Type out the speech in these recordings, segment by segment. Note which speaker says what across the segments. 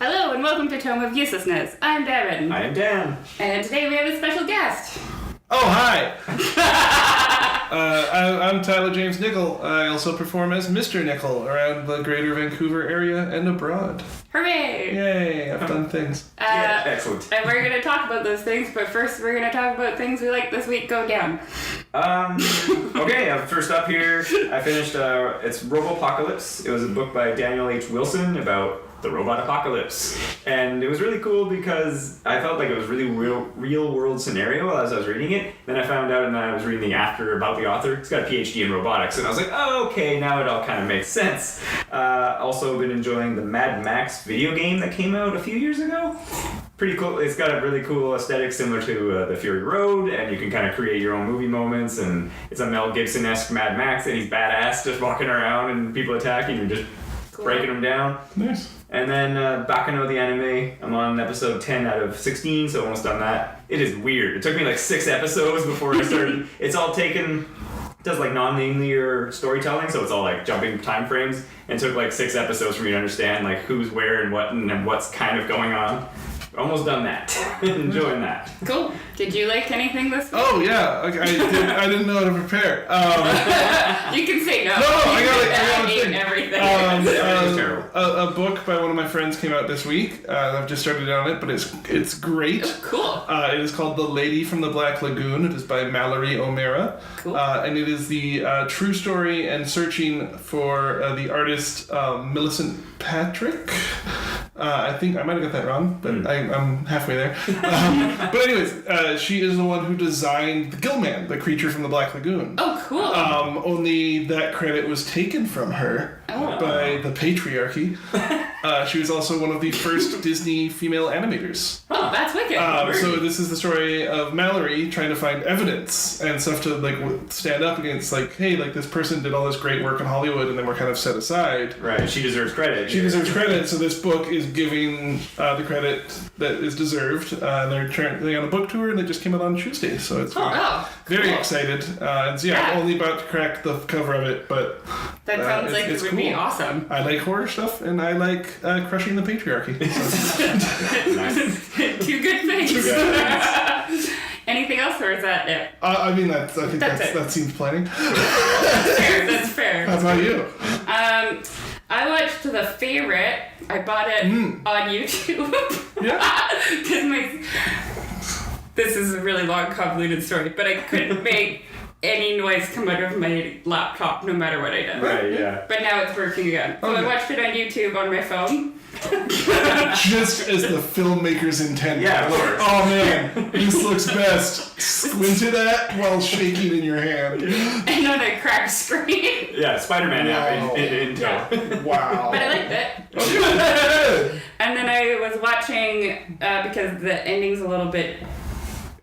Speaker 1: Hello and welcome to Tome of Uselessness. I'm Devin.
Speaker 2: I am Dan.
Speaker 1: And today we have a special guest.
Speaker 3: Oh, hi! I'm Tyler James Nickel. I also perform as Mr. Nickel around the greater Vancouver area and abroad.
Speaker 1: Hooray!
Speaker 3: Yay, I've done things.
Speaker 2: Yeah, excellent.
Speaker 1: And we're going to talk about those things, but first we're going to talk about things we like this week. Go down.
Speaker 2: Okay, first up here, I finished, it's Robopocalypse. It was a book by Daniel H. Wilson about the robot apocalypse. And it was really cool because I felt like it was really real world scenario as I was reading it. Then I found out, and then I was reading after about the author. He's got a PhD in robotics, and I was like, oh, okay, now it all kind of makes sense. Also been enjoying the Mad Max video game that came out a few years ago. Pretty cool. It's got a really cool aesthetic similar to the Fury Road, and you can kind of create your own movie moments, and it's a Mel Gibson-esque Mad Max, and he's badass just walking around and people attacking and just breaking them down.
Speaker 3: Nice.
Speaker 2: And then Bakano the anime, I'm on episode 10 out of 16, so almost done that. It is weird. It took me like 6 episodes before I started. It's all taken, does like non-linear storytelling, so it's all like jumping time frames, and it took like 6 episodes for me to understand like who's where and what's kind of going on. Almost done that. Enjoying that.
Speaker 1: Cool. Did you like anything this week?
Speaker 3: Oh, yeah. I didn't know how to prepare.
Speaker 1: You can say no.
Speaker 3: No, I
Speaker 1: hate
Speaker 3: think.
Speaker 1: everything.
Speaker 2: Everything's terrible.
Speaker 3: A book by one of my friends came out this week. I've just started on it, but it's great.
Speaker 1: Cool.
Speaker 3: It is called The Lady from the Black Lagoon. It is by Mallory O'Meara.
Speaker 1: Cool.
Speaker 3: And it is the true story and searching for the artist Millicent Patrick. I think I might have got that wrong, but I'm halfway there. But anyways, she is the one who designed the Gillman, the creature from the Black Lagoon.
Speaker 1: Oh, cool.
Speaker 3: Only that credit was taken from her by the patriarchy. She was also one of the first Disney female animators.
Speaker 1: Oh, that's wicked.
Speaker 3: So this is the story of Mallory trying to find evidence and stuff to like stand up against, like, hey, like this person did all this great work in Hollywood and then we're kind of set aside.
Speaker 2: Right, she deserves credit.
Speaker 3: She deserves credit, so this book is giving the credit that is deserved. They're currently on a book tour and they just came out on Tuesday, so it's very
Speaker 1: cool.
Speaker 3: excited. And so I'm only about to crack the cover of it, but
Speaker 1: that sounds like it would be awesome.
Speaker 3: I like horror stuff and I like crushing the patriarchy. So.
Speaker 2: Nice.
Speaker 1: Two good things. Anything else, or is that it?
Speaker 3: I mean, I think that seems plenty.
Speaker 1: That's fair.
Speaker 3: How about you?
Speaker 1: I watched The Favorite. I bought it on YouTube.
Speaker 3: Yeah.
Speaker 1: Because this is a really long, convoluted story, but I couldn't make any noise come out of my laptop no matter what I did.
Speaker 2: Right, yeah.
Speaker 1: But now it's working again. So I watched it on YouTube on my phone.
Speaker 3: Just as the filmmakers intended.
Speaker 2: Yeah, of course.
Speaker 3: Oh man, this looks best. Squinted at while shaking in your hand.
Speaker 1: And on a cracked screen.
Speaker 2: Yeah, Spider-Man app in tow.
Speaker 3: Wow.
Speaker 1: But I liked it.
Speaker 3: Okay.
Speaker 1: And then I was watching, because the ending's a little bit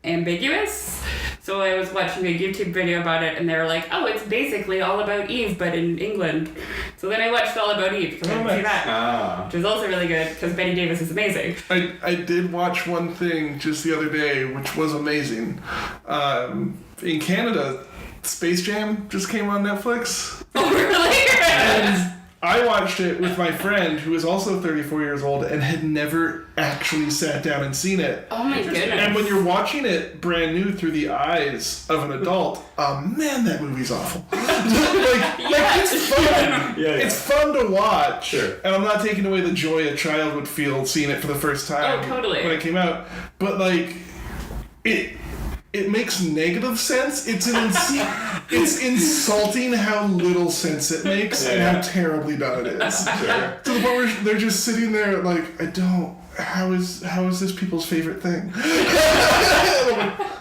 Speaker 1: ambiguous, so I was watching a YouTube video about it, and they were like, oh, it's basically all about Eve, but in England. So then I watched All About Eve, because I didn't see that. Which was also really good, because Betty Davis is amazing.
Speaker 3: I did watch one thing just the other day, which was amazing. In Canada, Space Jam just came on Netflix.
Speaker 1: Oh, really?
Speaker 3: And I watched it with my friend, who is also 34 years old, and had never actually sat down and seen it.
Speaker 1: Oh my goodness.
Speaker 3: And when you're watching it brand new through the eyes of an adult, man, that movie's awful. It's fun.
Speaker 2: Yeah.
Speaker 3: It's fun to watch.
Speaker 2: Sure.
Speaker 3: And I'm not taking away the joy a child would feel seeing it for the first time.
Speaker 1: Oh, totally.
Speaker 3: When it came out. But, like, it makes negative sense. It's insulting how little sense it makes and how terribly done it is.
Speaker 2: Sure.
Speaker 3: To the point where they're just sitting there like, how is this people's favorite thing?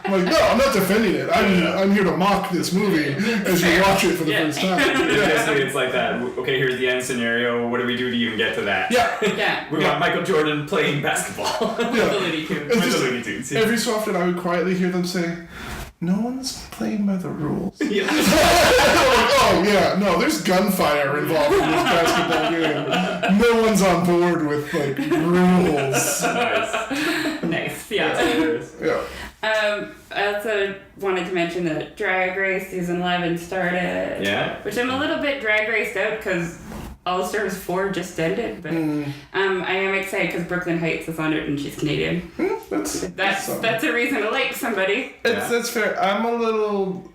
Speaker 3: I'm like, no, I'm not defending it. I'm here to mock this movie as you watch it for the first time.
Speaker 2: Basically, it's like that. Okay, here's the end scenario. What do we do to even get to that?
Speaker 1: Yeah.
Speaker 2: We want Michael Jordan playing basketball.
Speaker 1: With the Looney Tunes.
Speaker 2: With the Looney Tunes.
Speaker 3: Every so often I would quietly hear them say, no one's playing by the rules.
Speaker 2: Yeah.
Speaker 3: Oh, yeah, no, there's gunfire involved in this basketball game. No one's on board with, like, rules.
Speaker 1: Nice, yeah.
Speaker 2: That's hilarious.
Speaker 3: Yeah.
Speaker 1: I also wanted to mention that Drag Race Season 11 started.
Speaker 2: Yeah.
Speaker 1: Which I'm a little bit drag raced out because All Stars 4 just ended, but I am excited say because Brooklyn Heights is on it and she's Canadian. That's a reason to like somebody.
Speaker 3: That's fair. I'm a little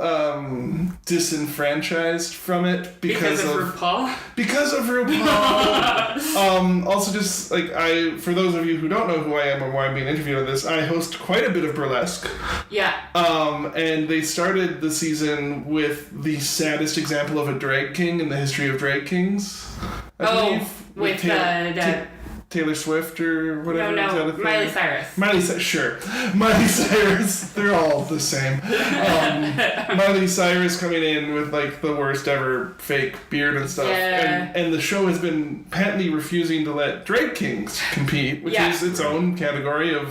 Speaker 3: disenfranchised from it because of
Speaker 1: RuPaul.
Speaker 3: Because of RuPaul. Also, just like for those of you who don't know who I am or why I'm being interviewed on this, I host quite a bit of burlesque.
Speaker 1: Yeah.
Speaker 3: And they started the season with the saddest example of a drag king in the history of drag kings. I believe.
Speaker 1: With
Speaker 3: Taylor Swift or whatever.
Speaker 1: No, Miley Cyrus.
Speaker 3: Sure. Miley Cyrus. They're all the same. Miley Cyrus coming in with like the worst ever fake beard and stuff.
Speaker 1: Yeah.
Speaker 3: And the show has been patently refusing to let drag kings compete, which is its own category of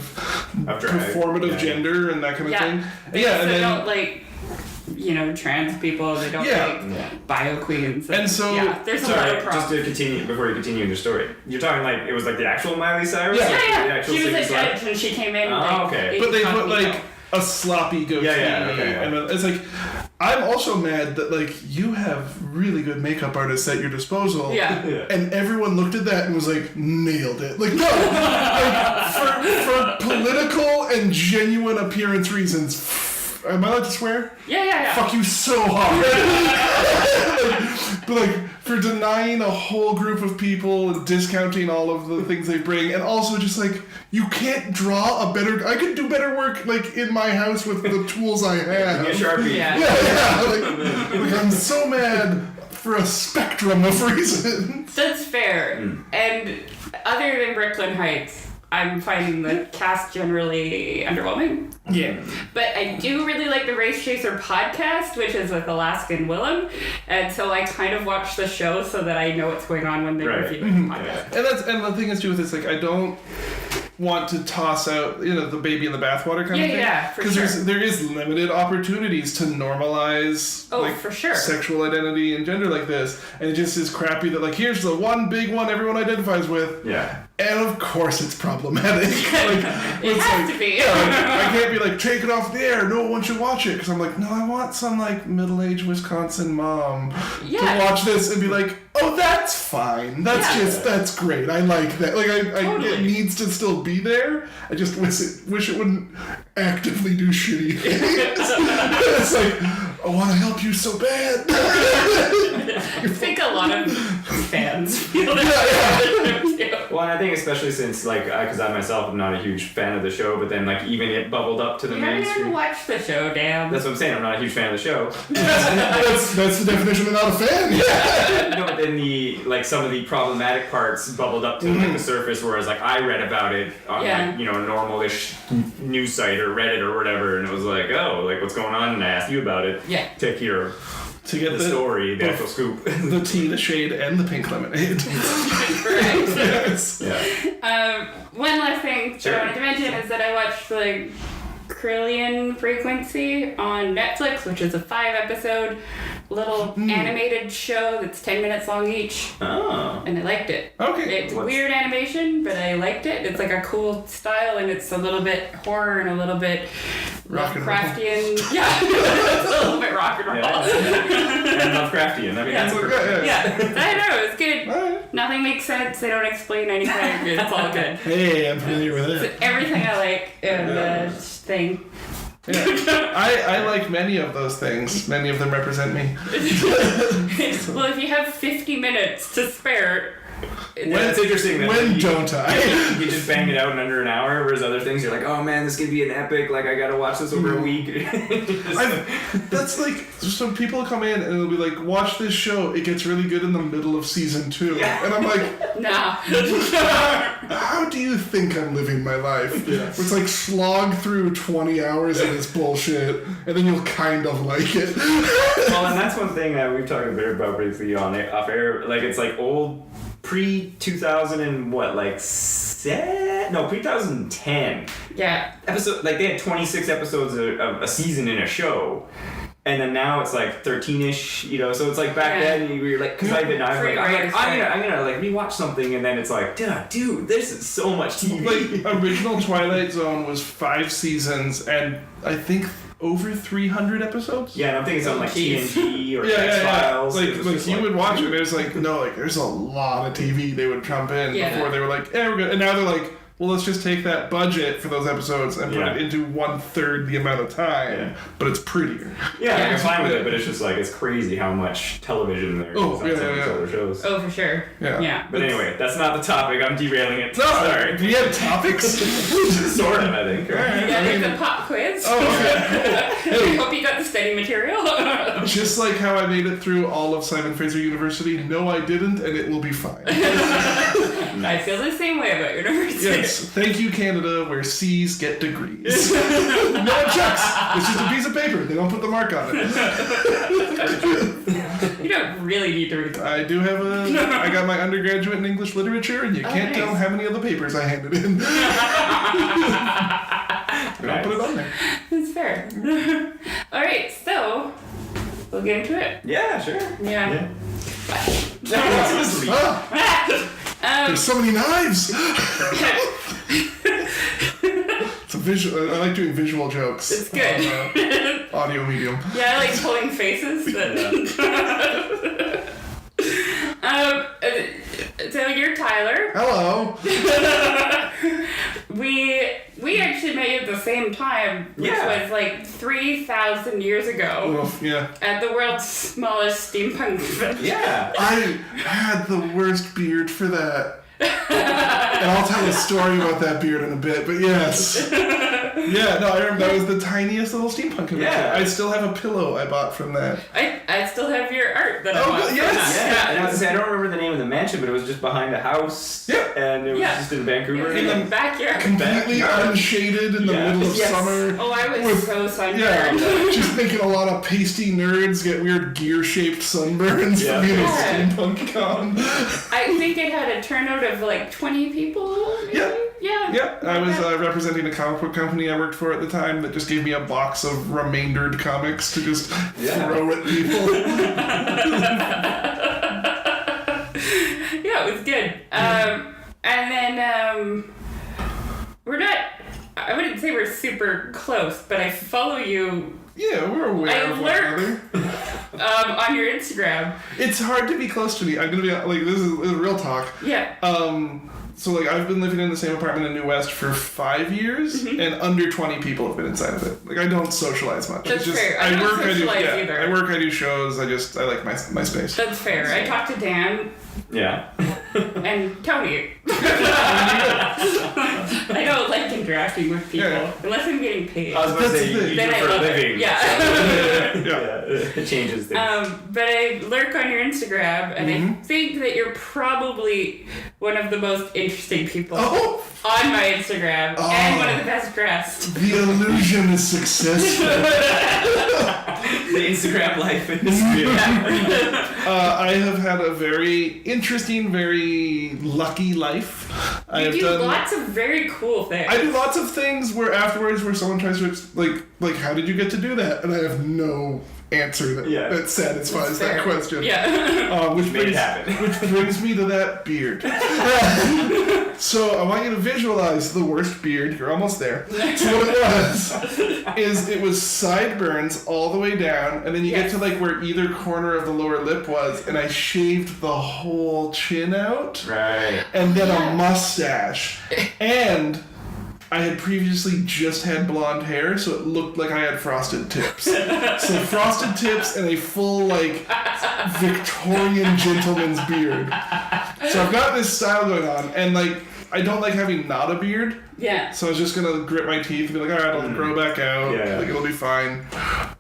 Speaker 3: performative gender and that kind of thing.
Speaker 1: And they don't like, trans people. They don't like bio queens.
Speaker 3: And so
Speaker 1: there's a lot of problems.
Speaker 2: Just to continue, before you continue your story, you're talking like it was like the actual Miley Cyrus?
Speaker 1: Yeah. She was a judge and she came in.
Speaker 2: Okay.
Speaker 3: But they put like a sloppy goatee. And it's like, I'm also mad that like you have really good makeup artists at your disposal. And everyone looked at that and was like, nailed it. Like, no, like, for political and genuine appearance reasons. Am I allowed to swear?
Speaker 1: Yeah.
Speaker 3: Fuck you so hard. But like, for denying a whole group of people and discounting all of the things they bring, and also just like, you can't draw a better. I could do better work like in my house with the tools I have.
Speaker 2: Sharpie.
Speaker 3: Like I'm so mad for a spectrum of reasons.
Speaker 1: That's fair. And other than Brooklyn Heights, I'm finding the cast generally underwhelming.
Speaker 3: Yeah.
Speaker 1: But I do really like the Race Chaser podcast, which is with Alaska and Willem. And so I kind of watch the show so that I know what's going on when they review the podcast.
Speaker 3: And the thing is too with this, like, I don't want to toss out, the baby in the bathwater kind of thing.
Speaker 1: Yeah, for
Speaker 3: Because
Speaker 1: sure.
Speaker 3: there is limited opportunities to normalize
Speaker 1: for sure.
Speaker 3: sexual identity and gender like this. And it just is crappy that, like, here's the one big one everyone identifies with.
Speaker 2: Yeah.
Speaker 3: And of course it's problematic.
Speaker 1: It has to be.
Speaker 3: I can't be like, take it off the air, no one should watch it. Because I'm like, no, I want some like middle-aged Wisconsin mom to watch this and be like, oh, that's fine. That's great. I like that. Like,
Speaker 1: Totally.
Speaker 3: It needs to still be there. I just wish it wouldn't actively do shitty things. It's like, I want to help you so bad.
Speaker 1: I think a lot of fans feel that.
Speaker 2: Well, and I think especially since, like, because I myself am not a huge fan of the show, but then, like, even it bubbled up to the
Speaker 1: You haven't
Speaker 2: mainstream.
Speaker 1: even watched the show, damn.
Speaker 2: That's what I'm saying. I'm not a huge fan of the show.
Speaker 3: That's the definition of not a fan.
Speaker 2: No, but then some of the problematic parts bubbled up to like the surface, whereas like I read about it on like, a normal-ish news site or Reddit or whatever, and it was like, oh, like what's going on? And I asked you about it.
Speaker 1: Yeah.
Speaker 2: To hear
Speaker 3: To get
Speaker 2: the story, the actual scoop.
Speaker 3: The tea, the shade, and the pink lemonade.
Speaker 1: Right.
Speaker 3: Yes.
Speaker 2: Yeah.
Speaker 1: One last thing I wanted to mention is that I watched the Crillian Frequency on Netflix, which is a 5-episode little animated show that's 10 minutes long each.
Speaker 2: Oh.
Speaker 1: And I liked it.
Speaker 3: Okay.
Speaker 1: It's weird animation, but I liked it. It's like a cool style, and it's a little bit horror and a little bit Lovecraftian. Yeah, it's a little bit rock and roll.
Speaker 2: And Lovecraftian. I mean, that's perfect.
Speaker 1: I know, it's good.
Speaker 3: Right.
Speaker 1: Nothing makes sense. They don't explain anything. It's all good.
Speaker 3: Hey, I'm familiar with it.
Speaker 1: It's everything I like in the thing.
Speaker 3: Yeah. I like many of those things. Many of them represent me.
Speaker 1: Well, if you have 50 minutes to spare...
Speaker 2: That's interesting. That
Speaker 3: When don't I?
Speaker 2: You just bang it out in under an hour, whereas other things you're like, oh man, this could be an epic. Like I gotta watch this over a week.
Speaker 3: That's like, so people come in and they'll be like, watch this show. It gets really good in the middle of season 2, and I'm like,
Speaker 1: nah.
Speaker 3: how do you think I'm living my life?
Speaker 2: Yeah.
Speaker 3: It's like slog through 20 hours of this bullshit, and then you'll kind of like it.
Speaker 2: Well, and that's one thing that we've talked a bit about briefly on it off air. Like it's like old pre-2000 and what, like pre-2010 episode. Like they had 26 episodes of a season in a show, and then now it's like 13ish, so it's like back then you were like, because I'm gonna like rewatch something, and then it's like, dude, this is so much TV.
Speaker 3: Like original Twilight Zone was 5 seasons, and I think over 300 episodes.
Speaker 2: Yeah, and I'm thinking something like
Speaker 1: Jeez.
Speaker 2: TNT or
Speaker 3: Yeah.
Speaker 2: X-Files. It was
Speaker 3: Like
Speaker 2: just
Speaker 3: you would watch it, there's like, no, like, there's a lot of TV they would trump in
Speaker 1: Yeah.
Speaker 3: before they were like, we're good. And now they're like, well, let's just take that budget for those episodes and put
Speaker 2: Yeah.
Speaker 3: it into 1/3 the amount of time,
Speaker 2: Yeah.
Speaker 3: but it's prettier.
Speaker 2: Yeah,
Speaker 1: Yeah.
Speaker 2: I'm fine with it, but it's just like, it's crazy how much television there is
Speaker 3: Oh,
Speaker 2: on some
Speaker 3: yeah,
Speaker 2: of these
Speaker 3: yeah.
Speaker 2: other shows.
Speaker 1: Oh, for sure.
Speaker 3: Yeah.
Speaker 1: Yeah.
Speaker 2: But anyway, that's not the topic. I'm derailing it.
Speaker 3: No,
Speaker 2: Sorry.
Speaker 3: we have topics.
Speaker 2: Sort of, I think.
Speaker 3: Alright.
Speaker 1: Yeah,
Speaker 3: I mean-
Speaker 1: it's a pop quiz.
Speaker 3: Oh, okay, cool.
Speaker 1: I
Speaker 3: Hey,
Speaker 1: hope you got the study material.
Speaker 3: just like how I made it through all of Simon Fraser University, no, I didn't, and it will be fine.
Speaker 1: I feel the same way about university.
Speaker 3: Yes, thank you, Canada, where C's get degrees. No checks. It's just a piece of paper. They don't put the mark on it.
Speaker 1: You don't really need to read.
Speaker 3: I do have I got my undergraduate in English literature, and you can't
Speaker 1: nice.
Speaker 3: tell how many of the papers I handed in. I'll put it on there.
Speaker 1: That's fair. All right, so we'll get into it.
Speaker 2: Yeah, sure.
Speaker 1: Yeah.
Speaker 2: Sweet.
Speaker 3: There's so many knives. It's a visual. I like doing visual jokes.
Speaker 1: It's good.
Speaker 3: On, audio medium.
Speaker 1: Yeah, I like pulling faces. But so you're Tyler.
Speaker 3: Hello.
Speaker 1: We actually met at the same time, which
Speaker 2: Yeah.
Speaker 1: was like 3,000 years ago
Speaker 3: Oof, yeah.
Speaker 1: at the world's smallest steampunk convention.
Speaker 2: Yeah.
Speaker 3: I had the worst beard for that. And I'll tell a story about that beard in a bit, but yes. Yeah, no, I remember that was the tiniest little steampunk convention.
Speaker 2: Yeah.
Speaker 3: I still have a pillow I bought from that.
Speaker 1: I still have your art that I
Speaker 3: Oh,
Speaker 1: bought.
Speaker 3: good,
Speaker 1: from
Speaker 3: yes.
Speaker 1: that.
Speaker 2: And I was gonna say, I don't remember the name of the mansion, but it was just behind a house.
Speaker 3: Yeah.
Speaker 2: And it was
Speaker 1: Yeah.
Speaker 2: just in Vancouver.
Speaker 1: In the backyard.
Speaker 3: Completely
Speaker 2: Backyard.
Speaker 3: unshaded in the
Speaker 2: Yeah.
Speaker 3: middle of
Speaker 1: Yes.
Speaker 3: summer.
Speaker 1: Oh, I was
Speaker 3: With-
Speaker 1: so sunburned.
Speaker 3: Yeah, just making a lot of pasty nerds get weird gear-shaped sunburns
Speaker 2: Yeah.
Speaker 3: from being a
Speaker 1: Yeah.
Speaker 3: steampunk con.
Speaker 1: I think it had a turnout of like 20 people. Maybe?
Speaker 3: Yeah.
Speaker 1: Yeah.
Speaker 3: Yeah, I was representing a comic book company I worked for at the time that just gave me a box of remaindered comics to just throw at people.
Speaker 1: Yeah, it was good. And then we're not. I wouldn't say we're super close, but I follow you
Speaker 3: Yeah, we're aware
Speaker 1: I
Speaker 3: of one
Speaker 1: lurk.
Speaker 3: another.
Speaker 1: On your Instagram.
Speaker 3: It's hard to be close to me. I'm gonna be like, this is real talk.
Speaker 1: Yeah.
Speaker 3: So like I've been living in the same apartment in New West for 5 years, and under 20 people have been inside of it. Like I don't socialize much.
Speaker 1: That's
Speaker 3: it's just,
Speaker 1: fair. I don't
Speaker 3: work,
Speaker 1: socialize
Speaker 3: I do,
Speaker 1: either.
Speaker 3: I work, I do shows. I like my space.
Speaker 1: That's fair. I talked to Dan
Speaker 2: Yeah.
Speaker 1: and Tony. I don't like interacting with people
Speaker 3: Yeah.
Speaker 1: unless I'm getting paid.
Speaker 2: I was going to
Speaker 3: That's
Speaker 2: say,
Speaker 3: the
Speaker 2: you
Speaker 3: thing.
Speaker 2: do
Speaker 1: Then
Speaker 2: it
Speaker 1: I
Speaker 2: for a
Speaker 1: love it.
Speaker 2: living.
Speaker 1: Yeah.
Speaker 2: Yeah. It changes things.
Speaker 1: But I lurk on your Instagram, and I think that you're probably one of the most interesting people
Speaker 3: Oh,
Speaker 1: on my Instagram, and one of the best dressed.
Speaker 3: the illusion is successful.
Speaker 2: The Instagram life in this video.
Speaker 3: I have had a very interesting, very lucky life. I
Speaker 1: You
Speaker 3: have
Speaker 1: do
Speaker 3: done
Speaker 1: lots of very cool things.
Speaker 3: I do lots of things where afterwards where someone tries to like how did you get to do that, and I have no answer that satisfies that
Speaker 1: Fair.
Speaker 3: question.
Speaker 1: Yeah.
Speaker 3: Which
Speaker 2: Made it
Speaker 3: brings
Speaker 2: happen.
Speaker 3: which brings me to that beard. So I want you to visualize the worst beard. You're almost there. So what it was sideburns all the way down, and then you get
Speaker 1: Yes.
Speaker 3: to like where either corner of the lower lip was, and I shaved the whole chin out,
Speaker 2: Right.
Speaker 3: and then a mustache, and I had previously just had blonde hair, so it looked like I had frosted tips. So frosted tips and a full, like, Victorian gentleman's beard. So I've got this style going on, and, like, I don't like having not a beard,
Speaker 1: Yeah.
Speaker 3: so I was just gonna grit my teeth and be like, alright, I'll grow back out,
Speaker 2: Yeah.
Speaker 3: like, it'll be fine.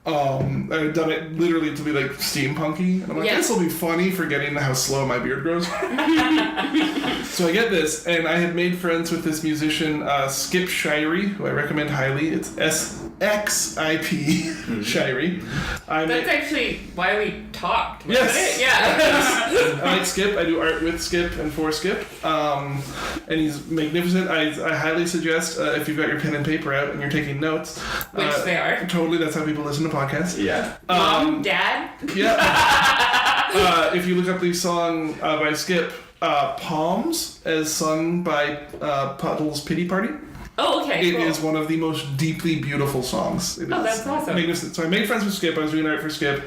Speaker 3: I've done it literally to be, like, steampunky, and I'm like,
Speaker 1: Yeah.
Speaker 3: this will be funny, forgetting how slow my beard grows. So I get this, and I had made friends with this musician, Skip Shirey, who I recommend highly. It's SXIP Shirey.
Speaker 1: That's actually why we talked. wasn't
Speaker 3: Yes.
Speaker 1: it? Yeah.
Speaker 3: I like Skip. I do art with Skip and for Skip. And he's magnificent. I highly suggest if you've got your pen and paper out and you're taking notes.
Speaker 1: Which they are.
Speaker 3: Totally, that's how people listen to podcasts.
Speaker 2: Yeah.
Speaker 1: Mom, Dad.
Speaker 3: Yeah. If you look up the song by Skip, Palms, as sung by Puddle's Pity Party.
Speaker 1: Oh, okay.
Speaker 3: It
Speaker 1: cool.
Speaker 3: is one of the most deeply beautiful songs. It
Speaker 1: Oh,
Speaker 3: is
Speaker 1: that's awesome.
Speaker 3: magnificent. So I made friends with Skip. I was doing art for Skip.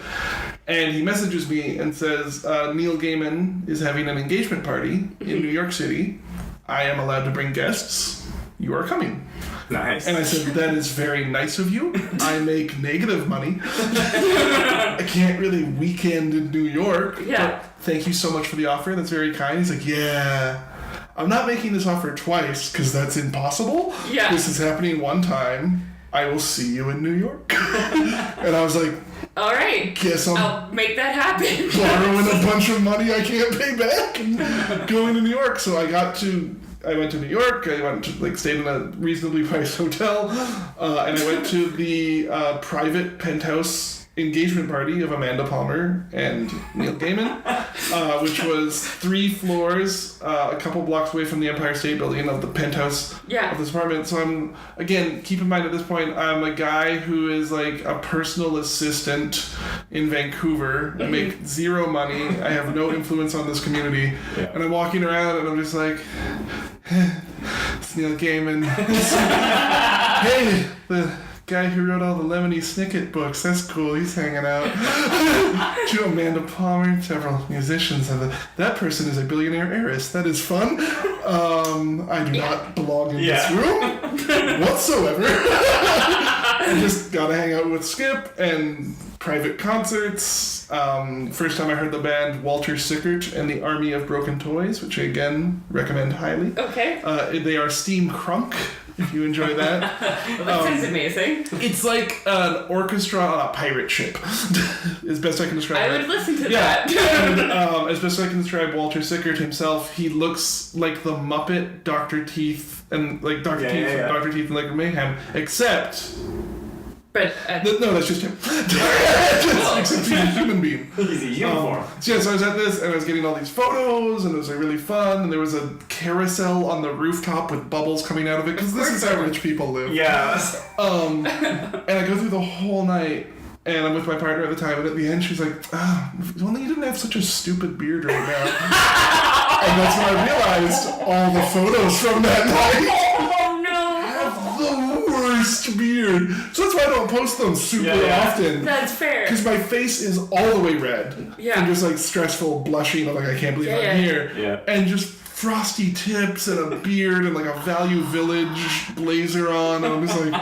Speaker 3: And he messages me and says, Neil Gaiman is having an engagement party in New York City. I am allowed to bring guests. You are coming.
Speaker 2: Nice.
Speaker 3: And I said, that is very nice of you. I make negative money. I can't really weekend in New York.
Speaker 1: Yeah.
Speaker 3: But thank you so much for the offer. That's very kind. He's like, yeah. I'm not making this offer twice because that's impossible.
Speaker 1: Yeah.
Speaker 3: This is happening one time. I will see you in New York. And I was like,
Speaker 1: All right.
Speaker 3: guess I'm
Speaker 1: I'll make that happen.
Speaker 3: borrowing a bunch of money I can't pay back and going to New York. So I went to New York. I went to stayed in a reasonably priced hotel, and I went to the private penthouse engagement party of Amanda Palmer and Neil Gaiman, which was 3 floors, a couple blocks away from the Empire State Building of the penthouse
Speaker 1: Yeah.
Speaker 3: of this apartment. So I'm, again, keep in mind at this point, I'm a guy who is like a personal assistant in Vancouver. I make zero money. I have no influence on this community.
Speaker 2: Yeah.
Speaker 3: And I'm walking around and I'm just like, it's Neil Gaiman. Hey, the guy who wrote all the Lemony Snicket books. That's cool. He's hanging out. To Amanda Palmer, several musicians. That person is a billionaire heiress. That is fun. I do not belong in this room whatsoever. I just got to hang out with Skip and private concerts. First time I heard the band Walter Sickert and the Army of Broken Toys, which I again recommend highly.
Speaker 1: Okay.
Speaker 3: They are steam crunk, if you enjoy that.
Speaker 1: That sounds amazing.
Speaker 3: It's like an orchestra on a pirate ship, as best I can describe it.
Speaker 1: I would listen to
Speaker 3: Yeah,
Speaker 1: that.
Speaker 3: and as best I can describe Walter Sickert himself, he looks like the Muppet Dr. Teeth and like Dr.
Speaker 2: Yeah,
Speaker 3: Teeth
Speaker 2: yeah, yeah.
Speaker 3: from Dr. Teeth and Liquid Mayhem, except
Speaker 1: But
Speaker 3: no, that's just him. Except he's a human being.
Speaker 2: He's a uniform.
Speaker 3: So I was at this and I was getting all these photos and it was like really fun and there was a carousel on the rooftop with bubbles coming out of it because this is how rich people live.
Speaker 2: Yeah.
Speaker 3: And I go through the whole night and I'm with my partner at the time and at the end she's like, if only you didn't have such a stupid beard right now. And that's when I realized all the photos from that night
Speaker 1: oh no.
Speaker 3: have the worst beard. So that's why I don't post them super often.
Speaker 1: That's fair.
Speaker 3: Because my face is all the way red.
Speaker 1: Yeah.
Speaker 3: From just like stressful blushing of like I can't believe I'm here.
Speaker 2: Yeah.
Speaker 3: And just frosty tips and a beard and like a Value Village blazer on. And I'm just like,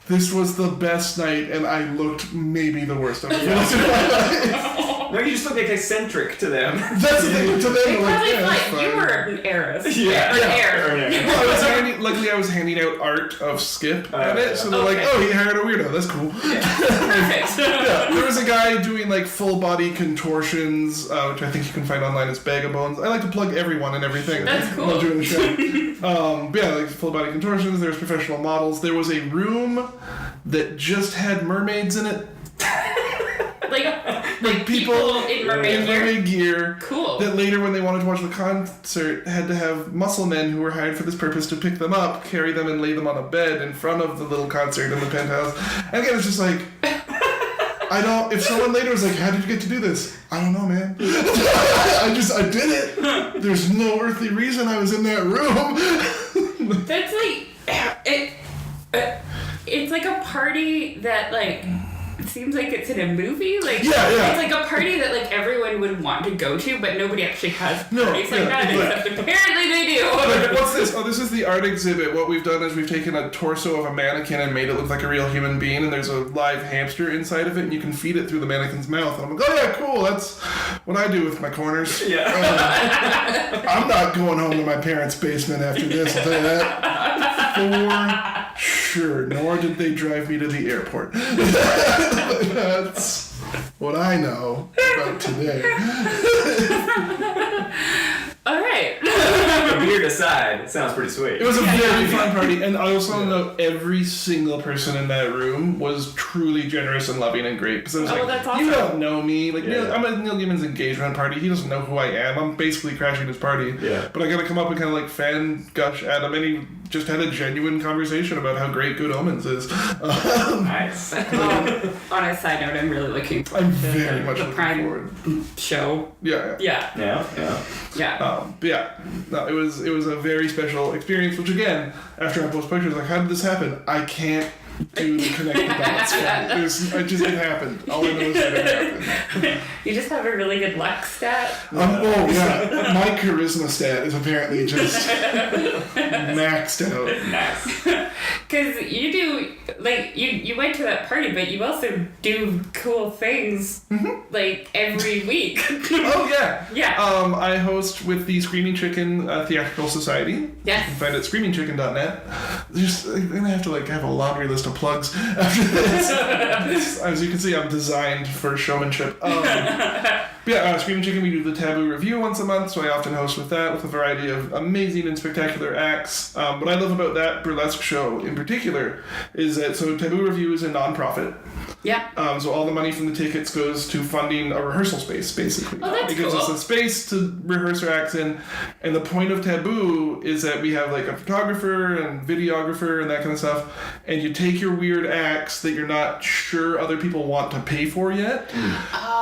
Speaker 3: this was the best night and I looked maybe the worst I've ever looked in my life.
Speaker 2: No, you just look like eccentric to them.
Speaker 3: That's the thing. To them,
Speaker 1: They
Speaker 3: they're like,
Speaker 1: probably
Speaker 3: yeah, that's
Speaker 1: thought you
Speaker 3: fine.
Speaker 1: were an heiress.
Speaker 2: Yeah.
Speaker 1: Or an heir.
Speaker 3: Well, luckily I was handing out art of Skip at it, so they're like,
Speaker 1: Okay.
Speaker 3: oh, he hired a weirdo, that's cool.
Speaker 1: Perfect.
Speaker 3: Yeah, there was a guy doing like full body contortions, which I think you can find online as Bag of Bones. I like to plug everyone and everything.
Speaker 1: That's cool.
Speaker 3: While doing the show. But yeah, like full body contortions, there's professional models. There was a room that just had mermaids in it.
Speaker 1: Like
Speaker 3: people
Speaker 1: in mermaid gear.
Speaker 3: mermaid gear.
Speaker 1: Cool.
Speaker 3: That later, when they wanted to watch the concert, had to have muscle men who were hired for this purpose to pick them up, carry them, and lay them on a bed in front of the little concert in the penthouse. And again, it's just like, I don't. If someone later was like, "How did you get to do this?" I don't know, man. I did it. There's no earthly reason I was in that room.
Speaker 1: That's like it's like a party that like it seems like it's in a movie. Like
Speaker 3: Yeah.
Speaker 1: It's like a party that like everyone would want to go to, but nobody actually has
Speaker 3: No,
Speaker 1: parties like
Speaker 3: yeah,
Speaker 1: that.
Speaker 3: but-
Speaker 1: Except apparently they do.
Speaker 3: Like, what's this? Oh, this is the art exhibit. What we've done is we've taken a torso of a mannequin and made it look like a real human being, and there's a live hamster inside of it, and you can feed it through the mannequin's mouth. And I'm like, oh yeah, cool. That's what I do with my corners.
Speaker 2: Yeah.
Speaker 3: I'm not going home to my parents' basement after this, I'll tell you that. For sure. Nor did they drive me to the airport. That's what I know about today.
Speaker 1: All right.
Speaker 2: Beard aside, it sounds pretty sweet.
Speaker 3: It was a very fun party, and I also know every single person in that room was truly generous and loving and great. Because I was
Speaker 1: Oh,
Speaker 3: like,
Speaker 1: that's awesome.
Speaker 3: you don't know me. Like,
Speaker 2: Yeah.
Speaker 3: I'm at Neil Gaiman's engagement party. He doesn't know who I am. I'm basically crashing his party.
Speaker 2: Yeah.
Speaker 3: But I gotta come up and kind of like fan gush at him, and he just had a genuine conversation about how great Good Omens is.
Speaker 2: Nice.
Speaker 1: On a side note, I'm really looking forward
Speaker 3: I'm
Speaker 1: to
Speaker 3: very much
Speaker 1: the
Speaker 3: looking
Speaker 1: Prime
Speaker 3: forward.
Speaker 1: show.
Speaker 3: Yeah.
Speaker 1: Yeah.
Speaker 2: Yeah.
Speaker 3: But yeah, no, it was a very special experience. Which again, after I post pictures, like, how did this happen? I can't do the connect the dots. It happened. All I know is that it happened.
Speaker 1: You just have a really good luck stat.
Speaker 3: Oh yeah, my charisma stat is apparently just maxed out.
Speaker 2: Nice.
Speaker 1: Because you do, like, you went to that party, but you also do cool things, like, every week.
Speaker 3: Oh yeah.
Speaker 1: Yeah.
Speaker 3: I host with the Screaming Chicken Theatrical Society. You
Speaker 1: Yes.
Speaker 3: can find it at screamingchicken.net. I'm gonna have to have a laundry list of plugs after this. As you can see, I'm designed for showmanship. But yeah, Screaming Chicken, we do the Taboo Review once a month, so I often host with that with a variety of amazing and spectacular acts. What I love about that burlesque show in particular is that, so Taboo Review is a non-profit.
Speaker 1: Yeah.
Speaker 3: So all the money from the tickets goes to funding a rehearsal space, basically.
Speaker 1: Oh, that's
Speaker 3: It gives
Speaker 1: cool.
Speaker 3: us a space to rehearse our acts in, and the point of Taboo is that we have like a photographer and videographer and that kind of stuff, and you take your weird acts that you're not sure other people want to pay for yet,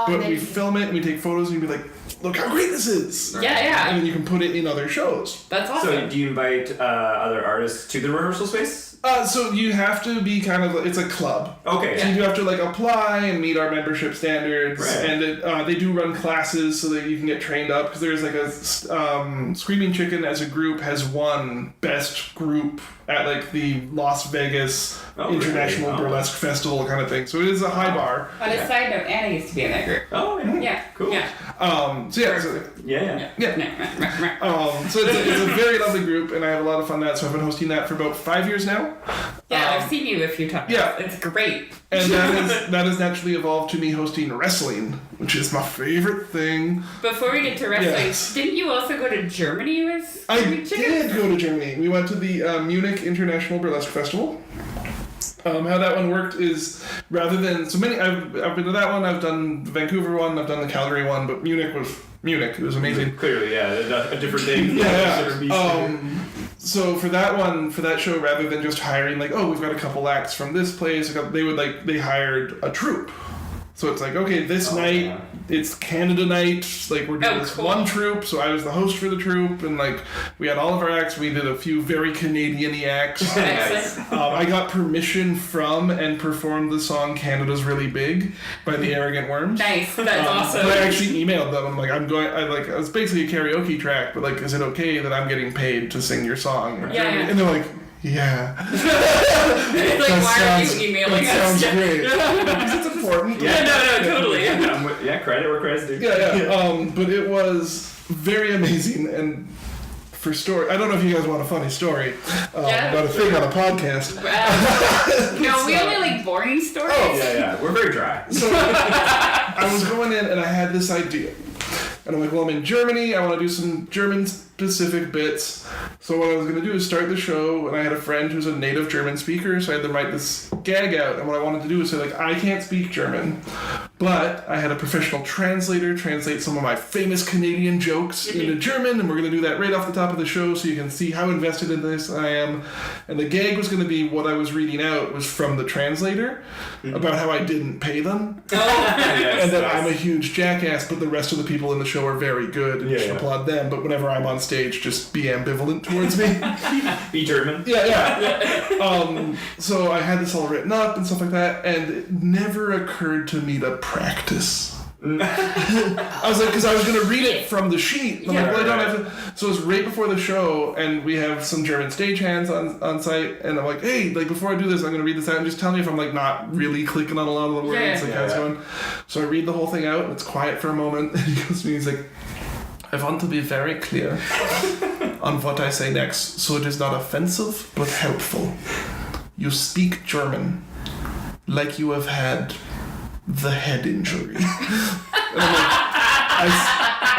Speaker 3: but we film it and we take photos and you be like, look how great this is.
Speaker 1: Yeah.
Speaker 3: And then you can put it in other shows.
Speaker 1: That's awesome.
Speaker 2: So do you invite other artists to the rehearsal space?
Speaker 3: So you have to be it's a club.
Speaker 2: Okay.
Speaker 3: So you do have to apply and meet our membership standards,
Speaker 2: Right.
Speaker 3: and they do run classes so that you can get trained up, because there's a Screaming Chicken as a group has won best group at the Las Vegas International
Speaker 2: really?
Speaker 3: Burlesque Festival kind of thing. So it is a high bar.
Speaker 1: On a side note, Anna used to be in that group.
Speaker 2: Oh, yeah.
Speaker 1: Yeah.
Speaker 2: Cool.
Speaker 1: Yeah.
Speaker 2: Yeah.
Speaker 3: So it's a very lovely group, and I have a lot of fun that. So I've been hosting that for about 5 years now.
Speaker 1: Yeah, I've seen you a few times.
Speaker 3: Yeah.
Speaker 1: It's great.
Speaker 3: And that has naturally evolved to me hosting wrestling, which is my favorite thing.
Speaker 1: Before we get to wrestling,
Speaker 3: Yes.
Speaker 1: didn't you also go to Germany with
Speaker 3: I
Speaker 1: Screaming Chicken?
Speaker 3: did go to Germany. We went to the Munich International Burlesque Festival. How that one worked is, rather than I've been to that one. I've done the Vancouver one. I've done the Calgary one. But Munich was Munich. It was amazing.
Speaker 2: Clearly, yeah. A different thing.
Speaker 3: Yeah. So for that show, rather than just hiring we've got a couple acts from this place, they hired a troupe. So it's okay, this night it's Canada night. We're doing this
Speaker 1: cool.
Speaker 3: one troupe. So I was the host for the troupe, and we had all of our acts. We did a few very Canadian-y acts.
Speaker 1: Excellent.
Speaker 3: I got permission from and performed the song "Canada's Really Big" by the Arrogant Worms.
Speaker 1: Nice. That's awesome.
Speaker 3: But I actually emailed them. I'm it was basically a karaoke track, but is it okay that I'm getting paid to sing your song?
Speaker 1: Yeah.
Speaker 3: And they're like, yeah.
Speaker 1: It's why are you emailing
Speaker 3: that
Speaker 1: us?
Speaker 3: sounds great. Because it's important.
Speaker 1: Yeah, no, totally.
Speaker 2: Yeah, credit where credit's due.
Speaker 3: Yeah. But it was very amazing, and for story, I don't know if you guys want a funny story about a thing on a podcast.
Speaker 1: No, we only boring stories.
Speaker 3: Oh,
Speaker 2: Yeah. We're very dry.
Speaker 3: So I was going in and I had this idea. And I'm I'm in Germany, I want to do some German-specific bits. So what I was going to do is start the show, and I had a friend who's a native German speaker, so I had them write this gag out. And what I wanted to do is say, I can't speak German, but I had a professional translator translate some of my famous Canadian jokes into German, and we're going to do that right off the top of the show so you can see how invested in this I am. And the gag was going to be what I was reading out was from the translator about how I didn't pay them. And that I'm a huge jackass, but the rest of the people in the show are very good, and you should applaud them. But whenever I'm on stage, just be ambivalent towards me.
Speaker 2: Be German.
Speaker 3: Yeah. So I had this all written up and stuff like that, and it never occurred to me to practice. I was because I was going to read it from the sheet. I'm I don't have to. So it was right before the show, and we have some German stagehands on site, and I'm hey, before I do this, I'm going to read this out and just tell me if I'm not really clicking on a lot of the words. Going. So I read the whole thing out, and it's quiet for a moment, and he goes to me, he's I want to be very clear on what I say next, so it is not offensive but helpful. You speak German like you have had the head injury. And I'm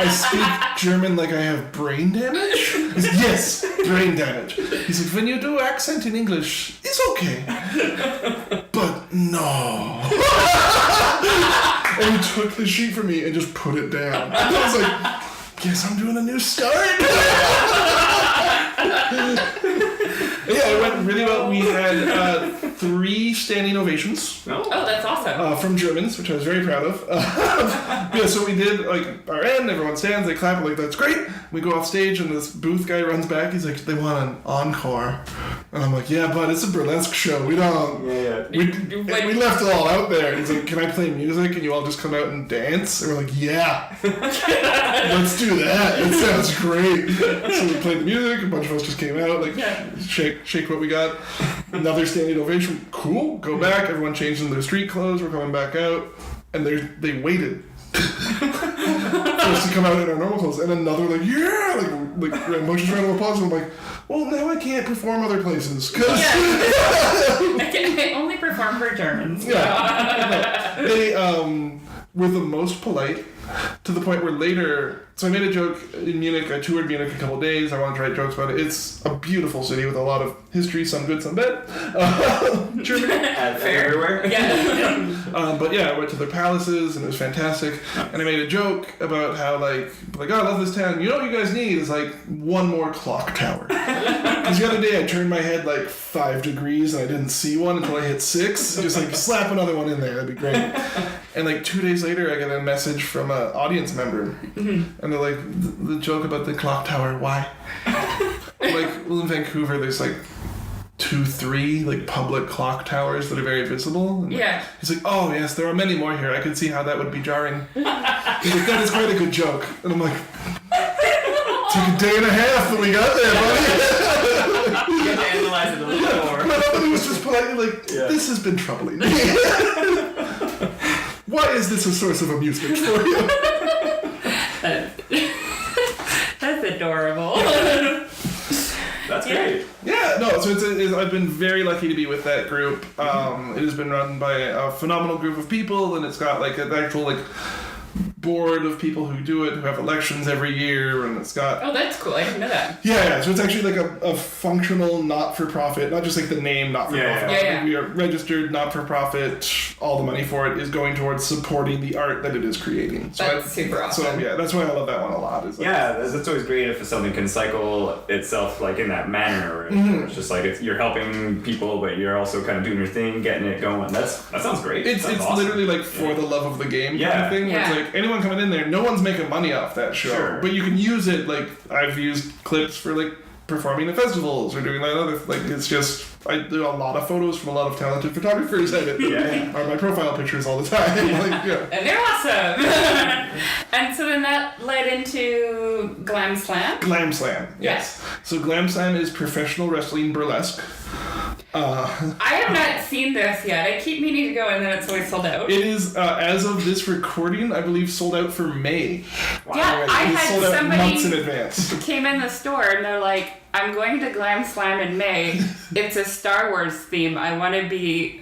Speaker 3: I speak German like I have brain damage? He said, yes, brain damage. He said, when you do accent in English, it's okay. But no. And he took the sheet from me and just put it down. And I was guess I'm doing a new start. went really well. We had 3 standing ovations.
Speaker 1: Oh, that's awesome.
Speaker 3: From Germans, which I was very proud of. Yeah, so we did like our end, everyone stands, they clap, we're like, that's great. We go off stage and this booth guy runs back, he's like, they want an encore. And I'm like, yeah, but it's a burlesque show. We don't.
Speaker 2: Yeah.
Speaker 3: We left it all out there. He's like, can I play music and you all just come out and dance? And we're like, yeah. Let's do that. It sounds great. So we played the music, a bunch of us just came out, like, shake what we got. Another standing ovation. Cool. Go back. Everyone changed into their street clothes. We're coming back out. And they waited for us to come out in our normal clothes. And another, like, yeah! Like rambunctious round of applause. And I'm like, well, now I can't perform other places.
Speaker 1: I only perform for Germans.
Speaker 3: Yeah. No. They were the most polite, to the point where later, so I made a joke in Munich. I toured Munich a couple of days. I wanted to write jokes about it. It's a beautiful city with a lot of history, some good, some bad. Germany.
Speaker 2: Everywhere.
Speaker 1: Yeah.
Speaker 3: But yeah, I went to their palaces and it was fantastic. And I made a joke about how oh, I love this town. You know what you guys need is like one more clock tower. Because the other day I turned my head like 5 degrees and I didn't see one until I hit 6. Just like slap another one in there. That'd be great. And like 2 days later, I get a message from an audience member. And they're like, the joke about the clock tower, why? Like, well, in Vancouver, there's like 2-3 like public clock towers that are very visible. And
Speaker 1: Yeah.
Speaker 3: he's like, oh yes, there are many more here. I can see how that would be jarring. He's like, that is quite a good joke. And I'm like, took a day and a half that we got there, buddy.
Speaker 2: You have to analyze it a little more.
Speaker 3: My other was just politely like, this has been troubling me. Why is this a source of amusement for you?
Speaker 1: That's adorable.
Speaker 2: That's great.
Speaker 3: Yeah, no, so I've been very lucky to be with that group. It has been run by a phenomenal group of people, and it's got like an actual board of people who do it, who have elections every year, and it's got...
Speaker 1: Oh, that's cool. I didn't know that.
Speaker 3: Yeah, so it's actually like a functional not-for-profit, not just like the name not-for-profit.
Speaker 1: Yeah.
Speaker 3: We are registered not-for-profit. All the money for it is going towards supporting the art that it is creating. So
Speaker 1: That's super awesome.
Speaker 3: So yeah, that's why I love that one a lot.
Speaker 2: That's always great if something can cycle itself like in that manner. It's just like you're helping people, but you're also kind of doing your thing, getting it going. That sounds great.
Speaker 3: It's
Speaker 2: awesome.
Speaker 3: literally like for the love of the game kind of thing. Where it's like anyone coming in there, no one's making money off that show.
Speaker 2: Sure.
Speaker 3: But you can use it, like I've used clips for like performing at festivals or doing that other, like it's just, I do a lot of photos from a lot of talented photographers at it. Are my profile pictures all the time.
Speaker 1: And they're awesome. And so then that led into Glam Slam?
Speaker 3: Glam Slam, yes. So Glam Slam is professional wrestling burlesque.
Speaker 1: I have not seen this yet. I keep meaning to go and then it's always sold out.
Speaker 3: It is, as of this recording, I believe sold out for May.
Speaker 1: Wow. Yeah, I had
Speaker 3: sold out
Speaker 1: somebody
Speaker 3: months in advance.
Speaker 1: Came in the store and they're like, I'm going to Glam Slam in May. It's a Star Wars theme. I want to be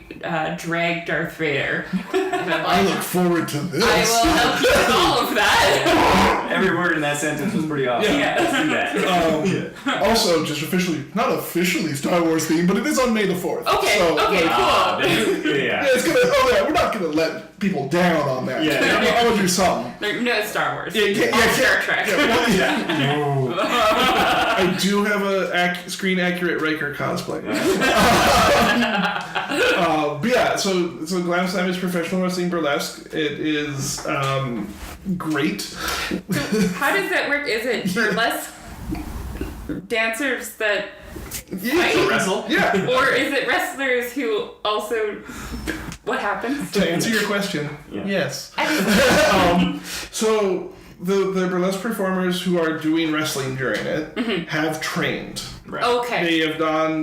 Speaker 1: drag Darth Vader.
Speaker 3: I look forward to this.
Speaker 1: I will help you with all of that.
Speaker 2: Every word in that sentence was pretty awesome.
Speaker 1: Yeah.
Speaker 2: Let's do that.
Speaker 3: Also, just not officially Star Wars theme, but it is on May the 4th.
Speaker 1: Okay,
Speaker 3: so,
Speaker 1: cool.
Speaker 3: It's gonna. We're not gonna let people down on that.
Speaker 2: Yeah.
Speaker 3: I will do something.
Speaker 1: No Star Wars.
Speaker 3: Star
Speaker 1: Trek.
Speaker 3: I do have a screen accurate Riker cosplay. But yeah, so Glam Slam is professional wrestling burlesque. It is great.
Speaker 1: So how does that work? Is it burlesque dancers that fight?
Speaker 2: Wrestle?
Speaker 3: Yeah.
Speaker 1: Or is it wrestlers who also... What happens?
Speaker 3: To answer your question, yes. So the burlesque performers who are doing wrestling during it have trained.
Speaker 2: Right.
Speaker 1: Okay.
Speaker 3: They have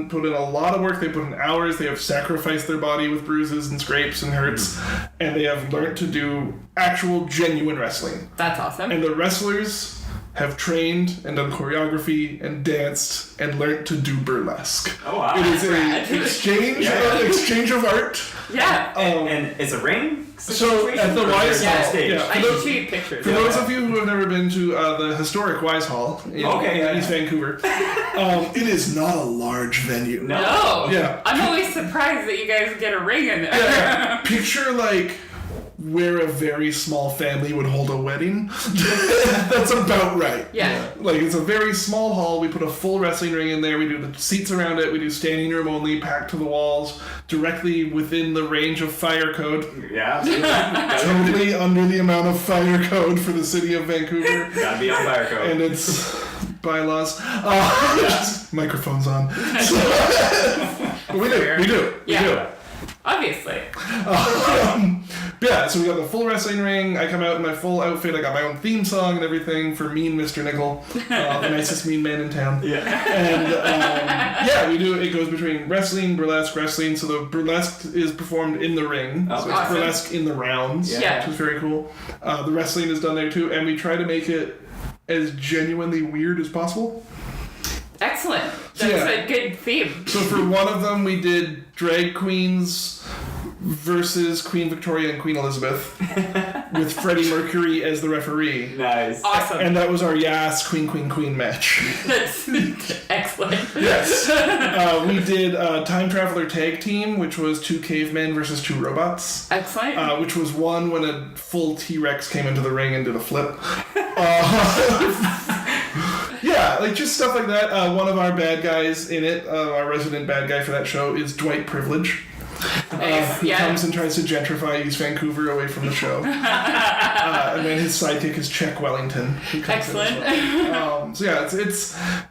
Speaker 3: put in a lot of work. They put in hours. They have sacrificed their body with bruises and scrapes and hurts, and they have learned to do actual, genuine wrestling.
Speaker 1: That's awesome.
Speaker 3: And the wrestlers have trained and done choreography and danced and learned to do burlesque.
Speaker 2: Oh wow!
Speaker 3: It is an exchange of art.
Speaker 1: Yeah.
Speaker 2: And it's a ring.
Speaker 3: So at the Wise Hall,
Speaker 2: stage.
Speaker 1: I can show you pictures.
Speaker 3: For those of you who have never been to the historic Wise Hall in East Vancouver, it is not a large venue.
Speaker 1: No.
Speaker 3: Yeah.
Speaker 1: I'm always surprised that you guys get a ring in there.
Speaker 3: Yeah. Picture like where a very small family would hold a wedding. That's about right.
Speaker 1: Yeah.
Speaker 3: Like, it's a very small hall. We put a full wrestling ring in there. We do the seats around it. We do standing room only, packed to the walls, directly within the range of fire code.
Speaker 2: Yeah, absolutely.
Speaker 3: Totally under the amount of fire code for the city of Vancouver.
Speaker 2: Gotta be on fire code.
Speaker 3: And it's bylaws. Microphones on. But we do.
Speaker 1: Yeah. Obviously.
Speaker 3: Yeah, so we got the full wrestling ring. I come out in my full outfit. I got my own theme song and everything for Mean Mr. Nickel, the nicest mean man in town.
Speaker 2: Yeah.
Speaker 3: And we do. It goes between wrestling, burlesque, wrestling. So the burlesque is performed in the ring.
Speaker 2: Oh,
Speaker 3: so it's
Speaker 1: awesome.
Speaker 3: burlesque in the rounds,
Speaker 1: Yeah.
Speaker 3: which is very cool. The wrestling is done there too, and we try to make it as genuinely weird as possible.
Speaker 1: Excellent. That's a good theme.
Speaker 3: So for one of them, we did drag queens versus Queen Victoria and Queen Elizabeth with Freddie Mercury as the referee.
Speaker 2: Nice.
Speaker 1: Awesome.
Speaker 3: And that was our Yas Queen Queen Queen match.
Speaker 1: That's excellent.
Speaker 3: Yes. We did Time Traveler Tag Team, which was 2 cavemen versus 2 robots.
Speaker 1: Excellent.
Speaker 3: Which was one when a full T-Rex came into the ring and did a flip. Yeah, like just stuff like that. One of our bad guys in it, our resident bad guy for that show, is Dwight Privilege.
Speaker 1: Nice.
Speaker 3: Who comes and tries to gentrify East Vancouver away from the show. And then his sidekick is Czech Wellington. Who comes in as well. So yeah,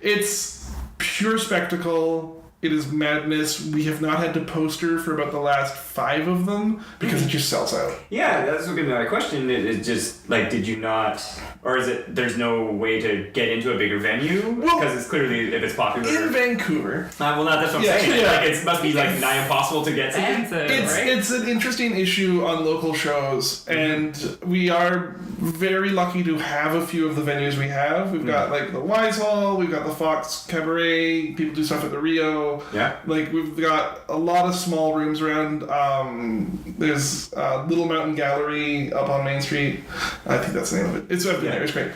Speaker 3: it's pure spectacle. It is madness. We have not had to poster for about the last 5 of them because it just sells out.
Speaker 2: Yeah, that's going to be my question. It's just, like, did you not... Or is it there's no way to get into a bigger venue? Because it's clearly, if it's popular...
Speaker 3: In Vancouver.
Speaker 2: Well, that's what I'm saying.
Speaker 3: Yeah.
Speaker 2: Like, it must be, like, nigh impossible to get something.
Speaker 3: It's an interesting issue on local shows, and we are very lucky to have a few of the venues we have. We've got, like, the Wise Hall, we've got the Fox Cabaret, people do stuff at the Rio.
Speaker 2: Yeah.
Speaker 3: Like, we've got a lot of small rooms around. There's Little Mountain Gallery up on Main Street. I think that's the name of it. It's up there. It's great.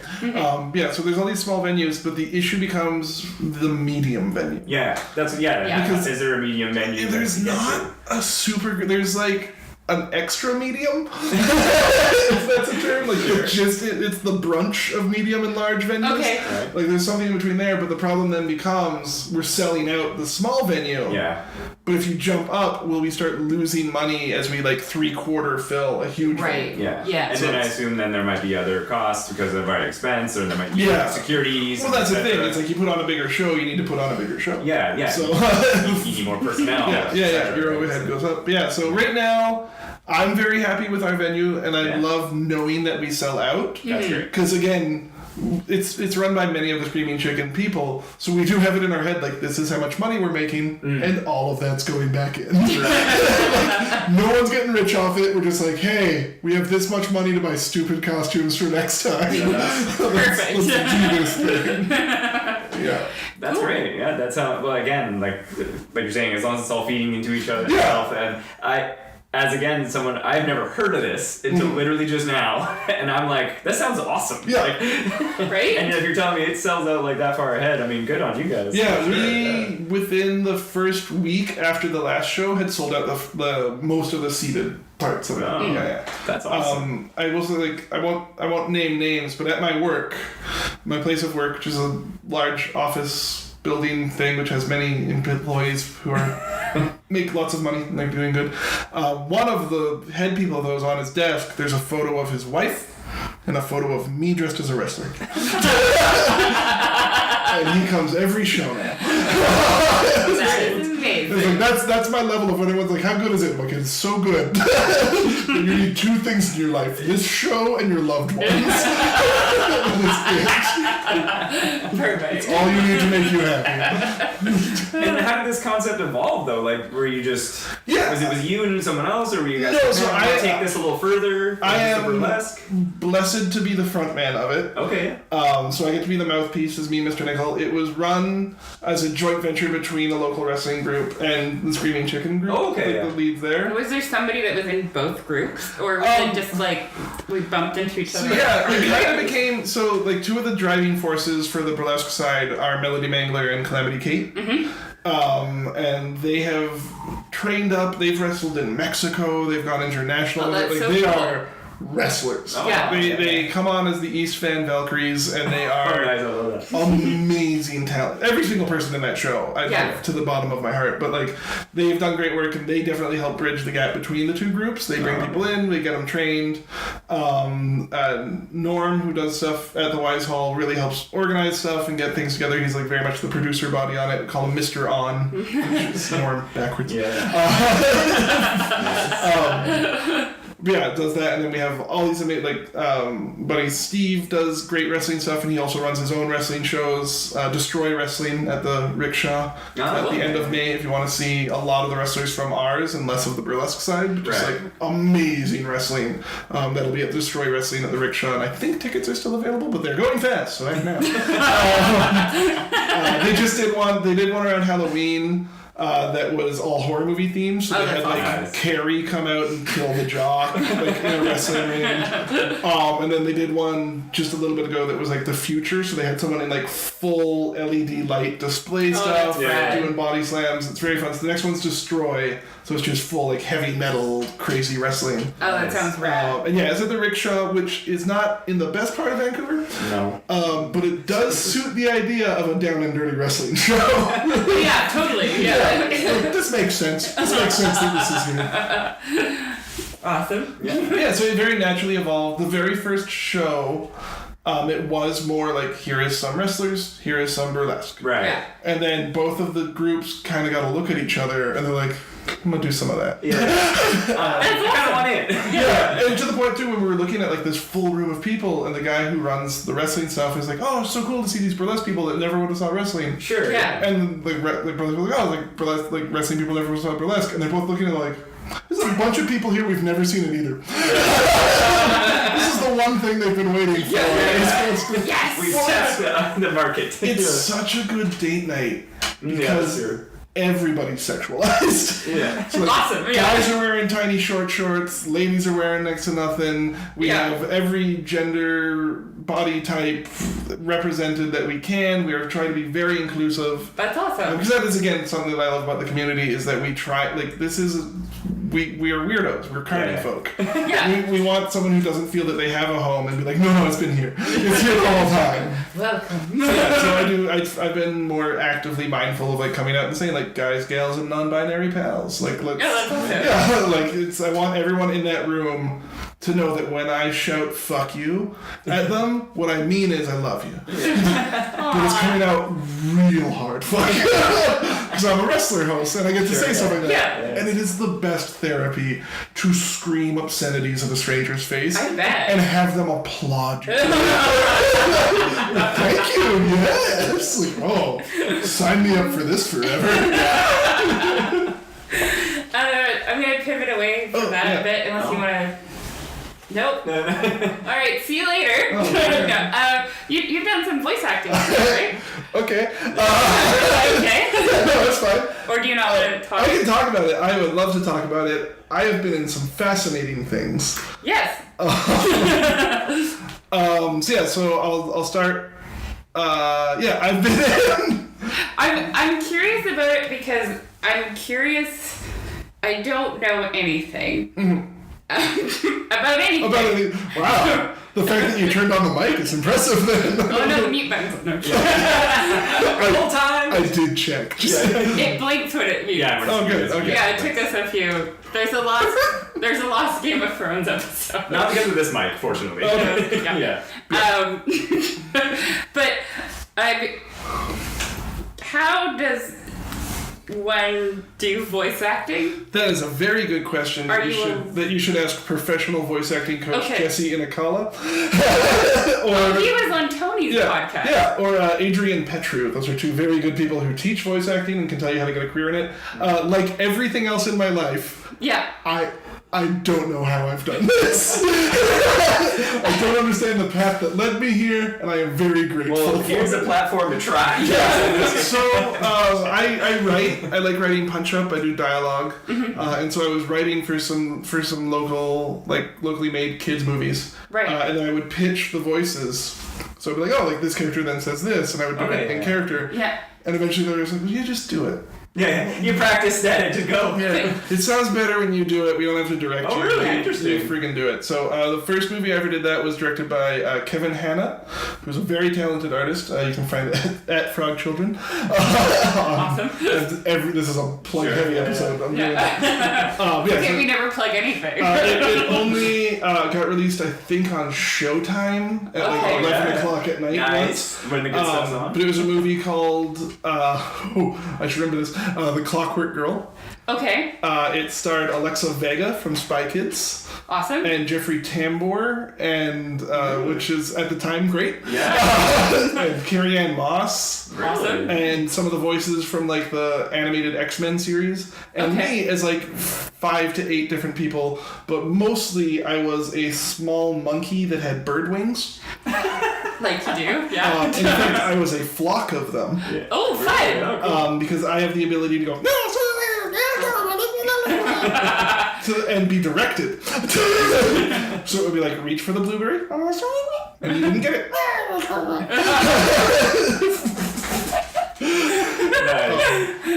Speaker 3: So there's all these small venues, but the issue becomes the medium venue.
Speaker 2: Yeah. Because is there a medium venue?
Speaker 3: There's not a super good... There's, like, an extra medium, if that's a term. Like, it's the brunch of medium and large venues.
Speaker 1: Okay.
Speaker 2: Right.
Speaker 3: Like, there's something in between there, but the problem then becomes we're selling out the small venue.
Speaker 2: Yeah.
Speaker 3: But if you jump up, will we start losing money as we, like, 3/4 fill a huge venue?
Speaker 2: Yeah. And then I assume then there might be other costs because of our expense, or there might be securities.
Speaker 3: Well, that's the thing. It's like you put on a bigger show, you need to put on a bigger show.
Speaker 2: Yeah.
Speaker 3: So
Speaker 2: you need more personnel.
Speaker 3: Your overhead goes up. Yeah, so right now, I'm very happy with our venue, and I love knowing that we sell out.
Speaker 2: That's great.
Speaker 3: Because, again, it's run by many of the Screaming Chicken people, so we do have it in our head, like, this is how much money we're making, and all of that's going back in. Like, no one's getting rich off it. We're just like, hey, we have this much money to buy stupid costumes for next time. Let's do this thing. Yeah.
Speaker 2: That's great. Yeah, that's how, well, again, like you're saying, as long as it's all feeding into each other itself, and as again, someone, I've never heard of this until literally just now, and I'm like, that sounds awesome.
Speaker 3: Yeah.
Speaker 2: Like,
Speaker 1: right?
Speaker 2: And if you're telling me it sells out like that far ahead, I mean, good on you guys.
Speaker 3: Yeah, we within the first week after the last show had sold out the most of the seated parts of it.
Speaker 2: Oh, that's awesome.
Speaker 3: I will say, like, I won't name names, but at my work, my place of work, which is a large office building thing which has many employees who are make lots of money and they're doing good. One of the head people of those on his desk, there's a photo of his wife and a photo of me dressed as a wrestler. And he comes every show now.
Speaker 1: That is amazing.
Speaker 3: It's like, that's my level of when everyone's like, how good is it? I'm like, it's so good. You need 2 things in your life: this show and your loved ones.
Speaker 1: Perfect.
Speaker 3: It's all you need to make you happy.
Speaker 2: And how did this concept evolve, though? Like, were you just...
Speaker 3: Yeah.
Speaker 2: Was it you and someone else, or were you guys...
Speaker 3: No, so I
Speaker 2: take this a little further?
Speaker 3: I am
Speaker 2: burlesque?
Speaker 3: blessed to be the front man of it.
Speaker 2: Okay.
Speaker 3: So I get to be the mouthpiece as me, Mr. Nickel. It was run as a joint venture between a local wrestling group and the Screaming Chicken group.
Speaker 2: Oh, okay,
Speaker 3: The leads there.
Speaker 1: Was there somebody that was in both groups? Or was it just like we bumped into each other?
Speaker 3: So yeah, it kind of became, so like 2 of the driving forces for the burlesque side are Melody Mangler and Calamity Kate. And they have trained up. They've wrestled in Mexico. They've gone international.
Speaker 1: Oh, that's
Speaker 3: like
Speaker 1: so
Speaker 3: they
Speaker 1: cool.
Speaker 3: are wrestlers.
Speaker 2: Oh,
Speaker 1: Yeah.
Speaker 3: They come on as the East Van Valkyries, and they
Speaker 2: Oh,
Speaker 3: are
Speaker 2: nice, I love that.
Speaker 3: amazing talent. Every single person in that show, I
Speaker 1: Yeah.
Speaker 3: love to the bottom of my heart. But like, they've done great work, and they definitely help bridge the gap between the two groups. They bring people in, they get them trained. Norm, who does stuff at the Wise Hall, really helps organize stuff and get things together. He's like very much the producer body on it. We call him Mr. On, which is Norm backwards.
Speaker 2: Yeah.
Speaker 3: Yeah, it does that, and then we have all these amazing, buddy Steve does great wrestling stuff, and he also runs his own wrestling shows, Destroy Wrestling at the Rickshaw at the end of May, if you want to see a lot of the wrestlers from ours and less of the burlesque side, just
Speaker 2: Right.
Speaker 3: like amazing wrestling. That'll be at Destroy Wrestling at the Rickshaw, and I think tickets are still available, but they're going fast, so I know. They just did one around Halloween. That was all horror movie themed, so
Speaker 1: Oh,
Speaker 3: they had
Speaker 1: that's
Speaker 3: like
Speaker 2: awesome.
Speaker 3: Carrie come out and kill the jock like in a wrestling ring. And then they did one just a little bit ago that was like the future, so they had someone in like full LED light display stuff,
Speaker 1: that's rad.
Speaker 3: doing body slams. It's very fun. So the next one's Destroy, so it's just full like heavy metal crazy wrestling.
Speaker 1: Oh, that sounds rad.
Speaker 3: And yeah, it's at the Rickshaw, which is not in the best part of Vancouver,
Speaker 2: No.
Speaker 3: but it does suit the idea of a down and dirty wrestling show.
Speaker 1: Yeah, totally. Yeah.
Speaker 3: This makes sense. This makes sense that this is here.
Speaker 1: Awesome.
Speaker 3: Yeah, so it very naturally evolved. The very first show, it was more like, here is some wrestlers, here is some burlesque.
Speaker 2: Right.
Speaker 1: Yeah.
Speaker 3: And then both of the groups kind of got to look at each other, and they're like, I'm going to do some of that.
Speaker 2: Yeah. I kind of want in.
Speaker 3: Yeah, and to the point too, when we were looking at like this full room of people, and the guy who runs the wrestling stuff is like, "Oh, it's so cool to see these burlesque people that never would have saw wrestling."
Speaker 2: Sure.
Speaker 1: Yeah.
Speaker 3: And the burlesque were like, "Oh, like burlesque, like wrestling people never saw burlesque," and they're both looking at it like, "There's a bunch of people here we've never seen it either." This is the one thing they've been waiting for.
Speaker 1: Yes.
Speaker 2: We've
Speaker 1: Yes.
Speaker 2: tested the market.
Speaker 3: It's such a good date night because everybody's sexualized.
Speaker 2: Yeah.
Speaker 3: So like,
Speaker 1: Awesome, yeah.
Speaker 3: guys are wearing tiny short shorts, ladies are wearing next to nothing. We
Speaker 1: Yeah.
Speaker 3: have every gender body type represented that we can. We are trying to be very inclusive.
Speaker 1: That's awesome.
Speaker 3: Because that is, again, something that I love about the community is that we try, like, this is, we are weirdos. We're carny
Speaker 2: Yeah.
Speaker 3: folk.
Speaker 1: Yeah.
Speaker 3: We want someone who doesn't feel that they have a home and be like, no, it's been here. It's here the whole time.
Speaker 1: Welcome.
Speaker 3: Yeah, so I've been more actively mindful of like coming out and saying like guys, gals, and non-binary pals. Like let's
Speaker 1: that's awesome.
Speaker 3: yeah, like I want everyone in that room to know that when I shout "fuck you" at them, what I mean is I love you. But it's coming out real hard, fuck you, because I'm a wrestler host and I get to say something like that.
Speaker 1: Yeah.
Speaker 3: And it is the best therapy to scream obscenities at a stranger's face
Speaker 1: I bet.
Speaker 3: and have them applaud you. Thank you. Yes. Like, oh, sign me up for this forever.
Speaker 1: I'm gonna pivot away from that
Speaker 3: yeah.
Speaker 1: a bit, unless you wanna. Nope.
Speaker 2: No, no.
Speaker 1: All right. See you later.
Speaker 3: Oh, okay.
Speaker 1: No, you've done some voice acting, right?
Speaker 3: Okay.
Speaker 1: Okay.
Speaker 3: No, that's fine.
Speaker 1: Or do you not want to talk?
Speaker 3: I can talk about it. I would love to talk about it. I have been in some fascinating things.
Speaker 1: Yes.
Speaker 3: So I'll start. I've been in.
Speaker 1: I'm curious about it because I'm curious. I don't know anything about anything.
Speaker 3: About it. Wow. The fact that you turned on the mic is impressive then.
Speaker 1: Oh no, the mute button's no.
Speaker 2: The whole time.
Speaker 3: I did check.
Speaker 1: It blinked when it mute.
Speaker 2: Yeah.
Speaker 3: Oh, good. Okay.
Speaker 1: Yeah, it took us a few. There's a lost Game of Thrones episode.
Speaker 2: Not because of this mic, fortunately.
Speaker 3: Okay.
Speaker 1: Yeah.
Speaker 2: Yeah.
Speaker 1: But how does one do voice acting?
Speaker 3: That is a very good question
Speaker 1: Are
Speaker 3: that you should ask professional voice acting coach
Speaker 1: Okay.
Speaker 3: Jesse Inakala.
Speaker 1: He was on Tony's podcast.
Speaker 3: Yeah, or Adrian Petru. Those are two very good people who teach voice acting and can tell you how to get a career in it. Like everything else in my life,
Speaker 1: Yeah.
Speaker 3: I don't know how I've done this. I don't understand the path that led me here, and I am very grateful.
Speaker 2: Well,
Speaker 3: for
Speaker 2: here's
Speaker 3: it.
Speaker 2: a platform to try.
Speaker 3: So I write. I like writing punch up. I do dialogue, and so I was writing for some locally made kids movies.
Speaker 1: Right.
Speaker 3: And then I would pitch the voices. So I'd be like, oh, like this character then says this, and I would do
Speaker 2: Okay,
Speaker 3: it in
Speaker 2: yeah.
Speaker 3: character.
Speaker 1: Yeah.
Speaker 3: And eventually they're just like, well, you just do it.
Speaker 2: Yeah, you practice that and just go.
Speaker 3: Yeah, it sounds better when you do it. We don't have to direct you.
Speaker 2: Oh, really?
Speaker 3: You
Speaker 2: Interesting.
Speaker 3: freaking do it. So the first movie I ever did that was directed by Kevin Hanna, who's a very talented artist. You can find it at Frog Children.
Speaker 1: Awesome.
Speaker 3: This is a plug-heavy episode. I'm doing
Speaker 1: We never plug anything.
Speaker 3: It only got released, I think, on Showtime at like 11 o'clock at night once.
Speaker 2: When the good stuff's on.
Speaker 3: But it was a movie called, I should remember this, The Clockwork Girl.
Speaker 1: Okay.
Speaker 3: It starred Alexa Vega from Spy Kids.
Speaker 1: Awesome.
Speaker 3: And Jeffrey Tambor, and which is at the time great.
Speaker 2: Yeah.
Speaker 3: And Carrie Ann Moss.
Speaker 1: Awesome.
Speaker 3: And some of the voices from like the animated X-Men series. And me as like 5 to 8 different people, but mostly I was a small monkey that had bird wings.
Speaker 1: Like you do, yeah.
Speaker 3: In fact, I was a flock of them.
Speaker 2: Yeah.
Speaker 1: Oh, fun!
Speaker 3: Because I have the ability to go and be directed. So it would be like, reach for the blueberry, and you didn't get it.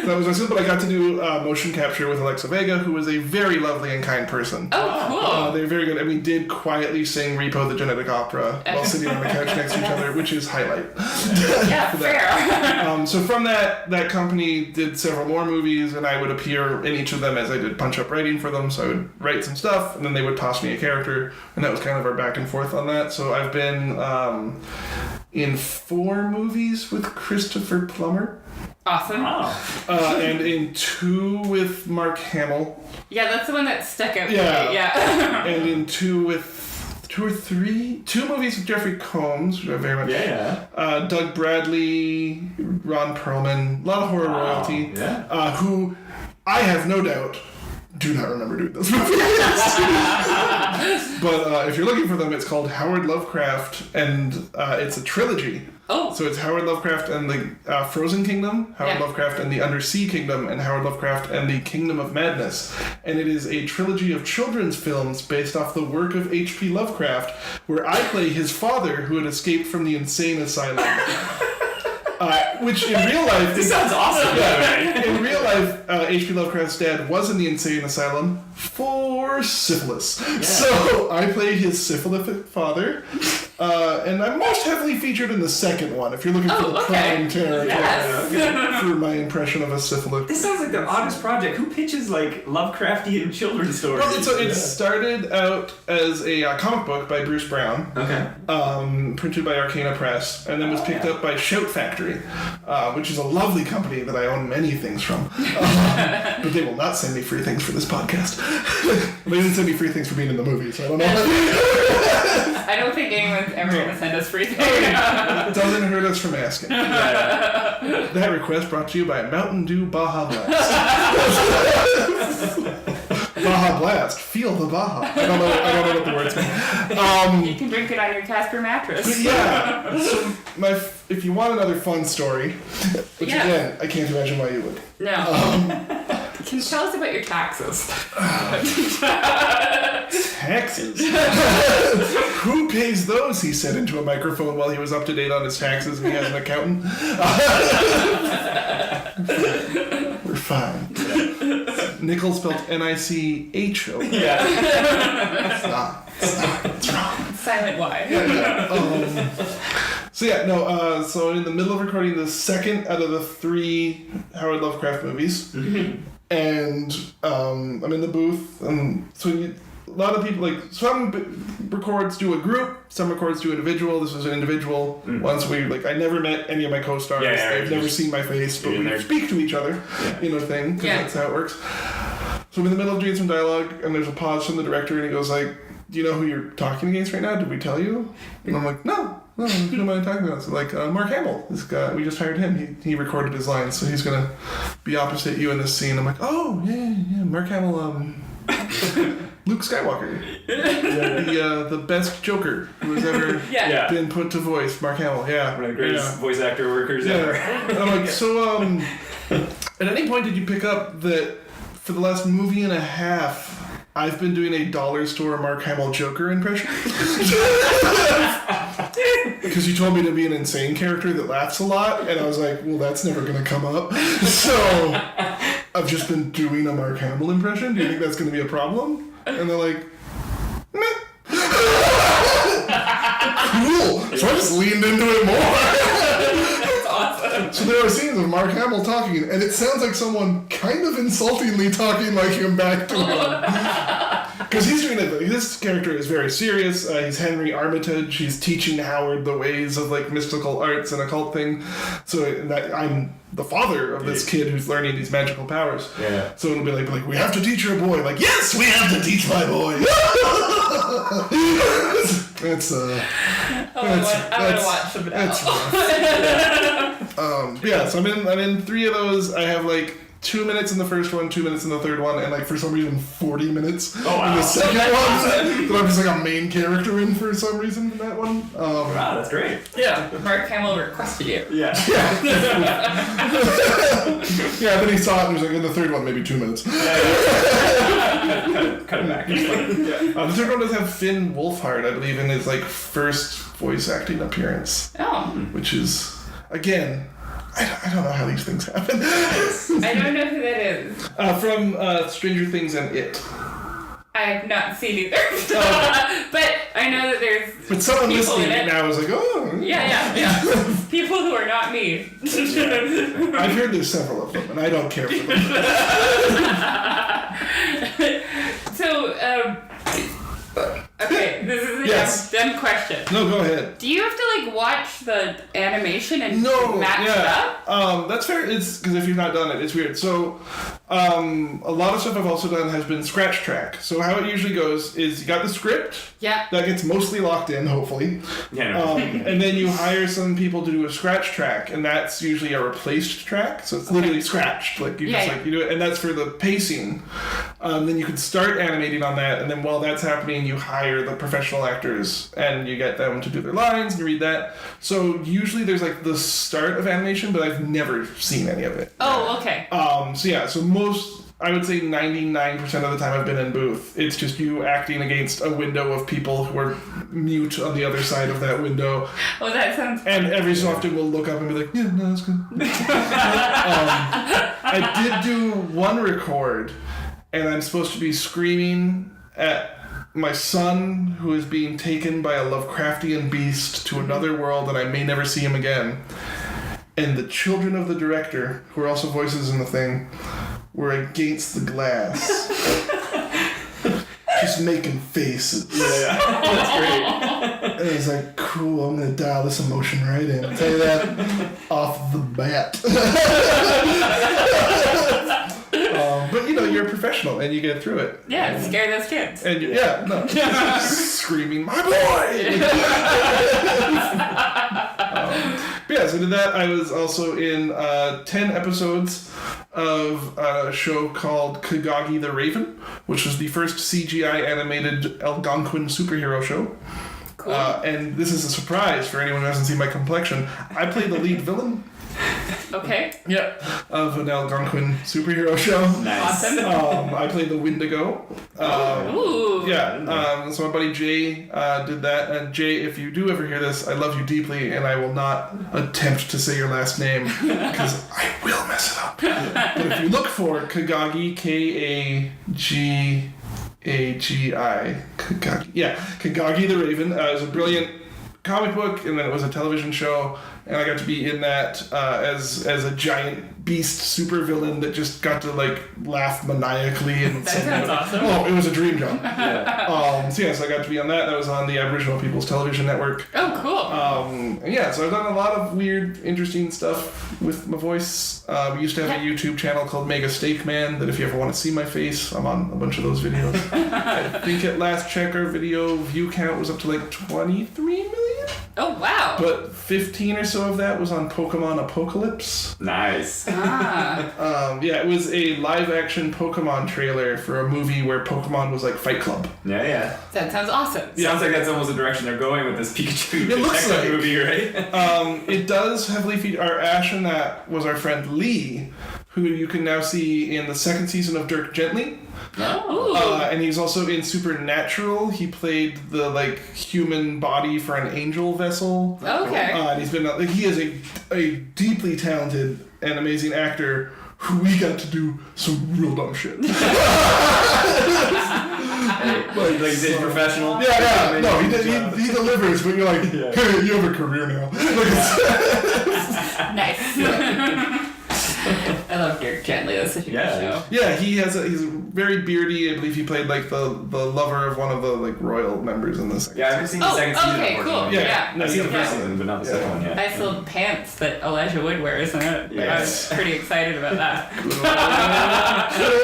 Speaker 3: That was awesome, but I got to do motion capture with Alexa Vega, who was a very lovely and kind person.
Speaker 1: Oh, cool.
Speaker 3: They're very good, and we did quietly sing Repo the Genetic Opera while sitting on the couch next to each other, which is highlight.
Speaker 1: Yeah, fair.
Speaker 3: So from that company did several more movies, and I would appear in each of them as I did punch-up writing for them, so I would write some stuff, and then they would toss me a character, and that was kind of our back and forth on that. So I've been in 4 movies with Christopher Plummer.
Speaker 1: Awesome.
Speaker 3: And in 2 with Mark Hamill.
Speaker 1: Yeah, that's the one that stuck out.
Speaker 3: Yeah.
Speaker 1: To me. Yeah.
Speaker 3: And in 2 movies with Jeffrey Combs, which I very much.
Speaker 2: Yeah.
Speaker 3: Doug Bradley, Ron Perlman, a lot of horror royalty.
Speaker 2: Yeah.
Speaker 3: Who I have no doubt do not remember doing those movies. But if you're looking for them, it's called Howard Lovecraft, and it's a trilogy.
Speaker 1: Oh.
Speaker 3: So it's Howard Lovecraft and the Frozen Kingdom, Howard Lovecraft and the Undersea Kingdom, and Howard Lovecraft and the Kingdom of Madness. And it is a trilogy of children's films based off the work of H.P. Lovecraft, where I play his father who had escaped from the insane asylum. Which in real life...
Speaker 2: This sounds awesome.
Speaker 3: Yeah, in real life, H.P. Lovecraft's dad was in the insane asylum for syphilis. Yeah. So I play his syphilitic father, and I'm most heavily featured in the second one, if you're looking for the prime territory for my impression of a syphilitic.
Speaker 2: This sounds like the oddest project. Who pitches like Lovecraftian children's stories?
Speaker 3: Well, it started out as a comic book by Bruce Brown.
Speaker 2: Okay.
Speaker 3: Printed by Arcana Press, and then was picked up by Shout Factory, which is a lovely company that I own many things from. But they will not send me free things for this podcast. They didn't send me free things for being in the movie, so I don't know.
Speaker 1: I don't think anyone's ever going to send us free things.
Speaker 3: It doesn't hurt us from asking. That request brought to you by Mountain Dew Baja Blast. Baja Blast. Feel the Baja. I don't know what the words mean.
Speaker 1: You can drink it on your Casper mattress.
Speaker 3: But yeah. So if you want another fun story, which again, I can't imagine why you would.
Speaker 1: No. Can you tell us about your taxes?
Speaker 3: Taxes? Who pays those? He said into a microphone while he was up to date on his taxes and he has an accountant. We're fine. Nickel spelled N-I-C-H-O.
Speaker 2: Yeah.
Speaker 3: It's not. It's wrong.
Speaker 1: Silent Y.
Speaker 3: So in the middle of recording the second out of the 3 Howard Lovecraft movies. Mm-hmm. And I'm in the booth, and so a lot of people, like, some records do a group, some records do individual. This was an individual. Once I never met any of my co-stars. They've never seen my face, but we speak to each other, thing, because that's how it works. So I'm in the middle of doing some dialogue, and there's a pause from the director, and he goes like, do you know who you're talking against right now? Did we tell you? And I'm like, no, who am I talking about? So Mark Hamill, this guy, we just hired him. He recorded his lines, so he's gonna be opposite you in this scene. I'm like, oh yeah, Mark Hamill, Luke Skywalker, the best Joker who has ever been put to voice. Mark Hamill,
Speaker 2: one of the greatest voice actor workers ever.
Speaker 3: And I'm like, so at any point did you pick up that for the last movie and a half, I've been doing a dollar store Mark Hamill Joker impression? because you told me to be an insane character that laughs a lot, and I was like, well, that's never going to come up. So I've just been doing a Mark Hamill impression. Do you think that's going to be a problem? And they're like, meh. Cool. So I just leaned into it more.
Speaker 1: That's awesome.
Speaker 3: So there are scenes of Mark Hamill talking, and it sounds like someone kind of insultingly talking like him back to him. Because he's doing it. This character is very serious. He's Henry Armitage. He's teaching Howard the ways of like mystical arts and occult thing. So that I'm the father of this kid who's learning these magical powers.
Speaker 2: Yeah.
Speaker 3: So it'll be like we have to teach your boy. Like, yes, we have to teach my boy. That's
Speaker 1: I want to watch them now.
Speaker 3: Yeah, so I'm in 3 of those. I have like 2 minutes in the first one, 2 minutes in the third one, and like for some reason 40 minutes in the second one. That I'm just like a main character in for some reason in that one.
Speaker 2: Wow, that's great.
Speaker 1: Yeah, Mark Hamill requested you.
Speaker 2: Yeah.
Speaker 3: Yeah, then he saw it and he was like, in the third one, maybe 2 minutes.
Speaker 2: Cut it back.
Speaker 3: The third one does have Finn Wolfhard, I believe, in his like first voice acting appearance.
Speaker 1: Oh.
Speaker 3: Which is, again, I don't know how these things happen.
Speaker 1: I don't know who that is.
Speaker 3: From Stranger Things and It.
Speaker 1: I have not seen either. But I know that there's
Speaker 3: But someone
Speaker 1: people
Speaker 3: listening
Speaker 1: in it.
Speaker 3: now is like, oh.
Speaker 1: Yeah. People who are not me.
Speaker 3: I've heard there's several of them, and I don't care for them.
Speaker 1: So, okay, this is a dumb question.
Speaker 3: No, go ahead.
Speaker 1: Do you have to like watch the animation and match it up?
Speaker 3: That's fair. It's because if you've not done it, it's weird. So, a lot of stuff I've also done has been scratch track. So how it usually goes is you got the script.
Speaker 1: Yeah.
Speaker 3: That gets mostly locked in, hopefully.
Speaker 2: Yeah.
Speaker 3: And then you hire some people to do a scratch track, and that's usually a replaced track. So it's literally scratched, like you you do it, and that's for the pacing. Then you can start animating on that, and then while that's happening, you hire the professional actors, and you get them to do their lines, and you read that. So usually there's like the start of animation, but I've never seen any of it.
Speaker 1: Oh, okay.
Speaker 3: So most, I would say 99% of the time I've been in booth, it's just you acting against a window of people who are mute on the other side of that window.
Speaker 1: Oh, that sounds fun.
Speaker 3: And every so often we'll look up and be like, yeah, no, that's good. I did do one record, and I'm supposed to be screaming at my son, who is being taken by a Lovecraftian beast to another world, and I may never see him again. And the children of the director, who are also voices in the thing, were against the glass. Just making faces.
Speaker 2: Yeah. That's great.
Speaker 3: And I was like, cool, I'm going to dial this emotion right in. I'll tell you that off the bat. But you're a professional and you get through it.
Speaker 1: Yeah, scare those kids.
Speaker 3: And screaming, my boy! So I did that. I was also in 10 episodes of a show called Kagagi the Raven, which was the first CGI animated Algonquin superhero show.
Speaker 1: Cool.
Speaker 3: And this is a surprise for anyone who hasn't seen my complexion. I played the lead villain.
Speaker 1: Okay.
Speaker 3: Yeah. Of an Algonquin superhero show.
Speaker 2: Nice.
Speaker 1: Awesome.
Speaker 3: I played the Wendigo.
Speaker 1: Ooh.
Speaker 3: Yeah. So my buddy Jay did that. And Jay, if you do ever hear this, I love you deeply, and I will not attempt to say your last name because I will mess it up. But if you look for Kagagi, Kagagi. Kagagi the Raven. It was a brilliant comic book, and then it was a television show, and I got to be in that as a giant beast supervillain that just got to like laugh maniacally and
Speaker 1: That sounds awesome.
Speaker 3: Oh, it was a dream job.
Speaker 2: Yeah.
Speaker 3: So I got to be on that. That was on the Aboriginal People's Television Network.
Speaker 1: Oh, cool.
Speaker 3: So I've done a lot of weird, interesting stuff with my voice. We used to have a YouTube channel called Mega Steak Man that if you ever want to see my face, I'm on a bunch of those videos. I think at last check our video view count was up to like 23 million.
Speaker 1: Oh, wow.
Speaker 3: But 15 or so of that was on Pokemon Apocalypse.
Speaker 2: Nice.
Speaker 3: It was a live-action Pokemon trailer for a movie where Pokemon was like Fight Club.
Speaker 2: Yeah.
Speaker 1: That sounds awesome.
Speaker 2: Sounds like that's almost the direction they're going with this Pikachu
Speaker 3: It looks
Speaker 2: detective
Speaker 3: like
Speaker 2: movie, right?
Speaker 3: It does heavily feature our Ash, and that was our friend Lee, who you can now see in the second season of Dirk Gently.
Speaker 1: Oh.
Speaker 3: And he's also in Supernatural. He played the human body for an angel vessel.
Speaker 1: Okay.
Speaker 3: And he's been he is a deeply talented and amazing actor who we got to do some real dumb shit.
Speaker 2: He's a professional.
Speaker 3: Yeah. No, he delivers, but you're like, hey, you have a career now.
Speaker 1: Nice. I love Dirk Gently. That's such a good show.
Speaker 3: Yeah, he's very beardy. I believe he played the lover of one of the royal members in this.
Speaker 2: Yeah, I haven't seen the second season.
Speaker 1: Okay, cool. Yeah.
Speaker 2: I've seen the first season, but not the second one yet.
Speaker 1: I saw pants that Elijah Wood wears, and I was pretty excited about that.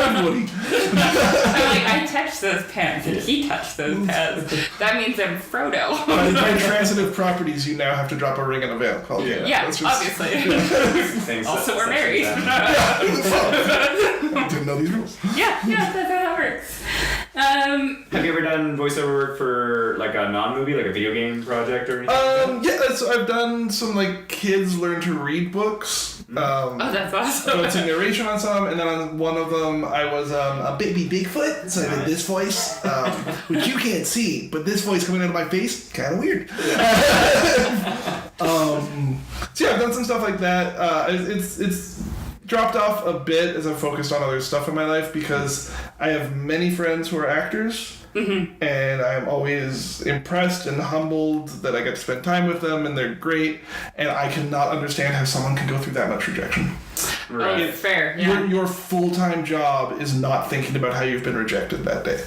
Speaker 1: I'm like, I touched those pants, and he touched those pants. That means I'm Frodo.
Speaker 3: By transitive properties, you now have to drop a ring and a veil.
Speaker 1: Obviously. Also, we're married.
Speaker 3: Didn't know these rules.
Speaker 1: Yeah, that's how that works.
Speaker 2: Have you ever done voiceover work for a non-movie, a video game project or anything?
Speaker 3: So I've done some kids learn to read books.
Speaker 1: Oh, that's awesome.
Speaker 3: So it's a narration on some, and then on one of them I was a baby Bigfoot, so I did this voice, which you can't see, but this voice coming out of my face, kind of weird. So yeah, I've done some stuff like that. It's dropped off a bit as I've focused on other stuff in my life because I have many friends who are actors. Mm-hmm. And I'm always impressed and humbled that I get to spend time with them, and they're great. And I cannot understand how someone can go through that much rejection.
Speaker 1: Right. Oh, fair. Yeah.
Speaker 3: Your full-time job is not thinking about how you've been rejected that day.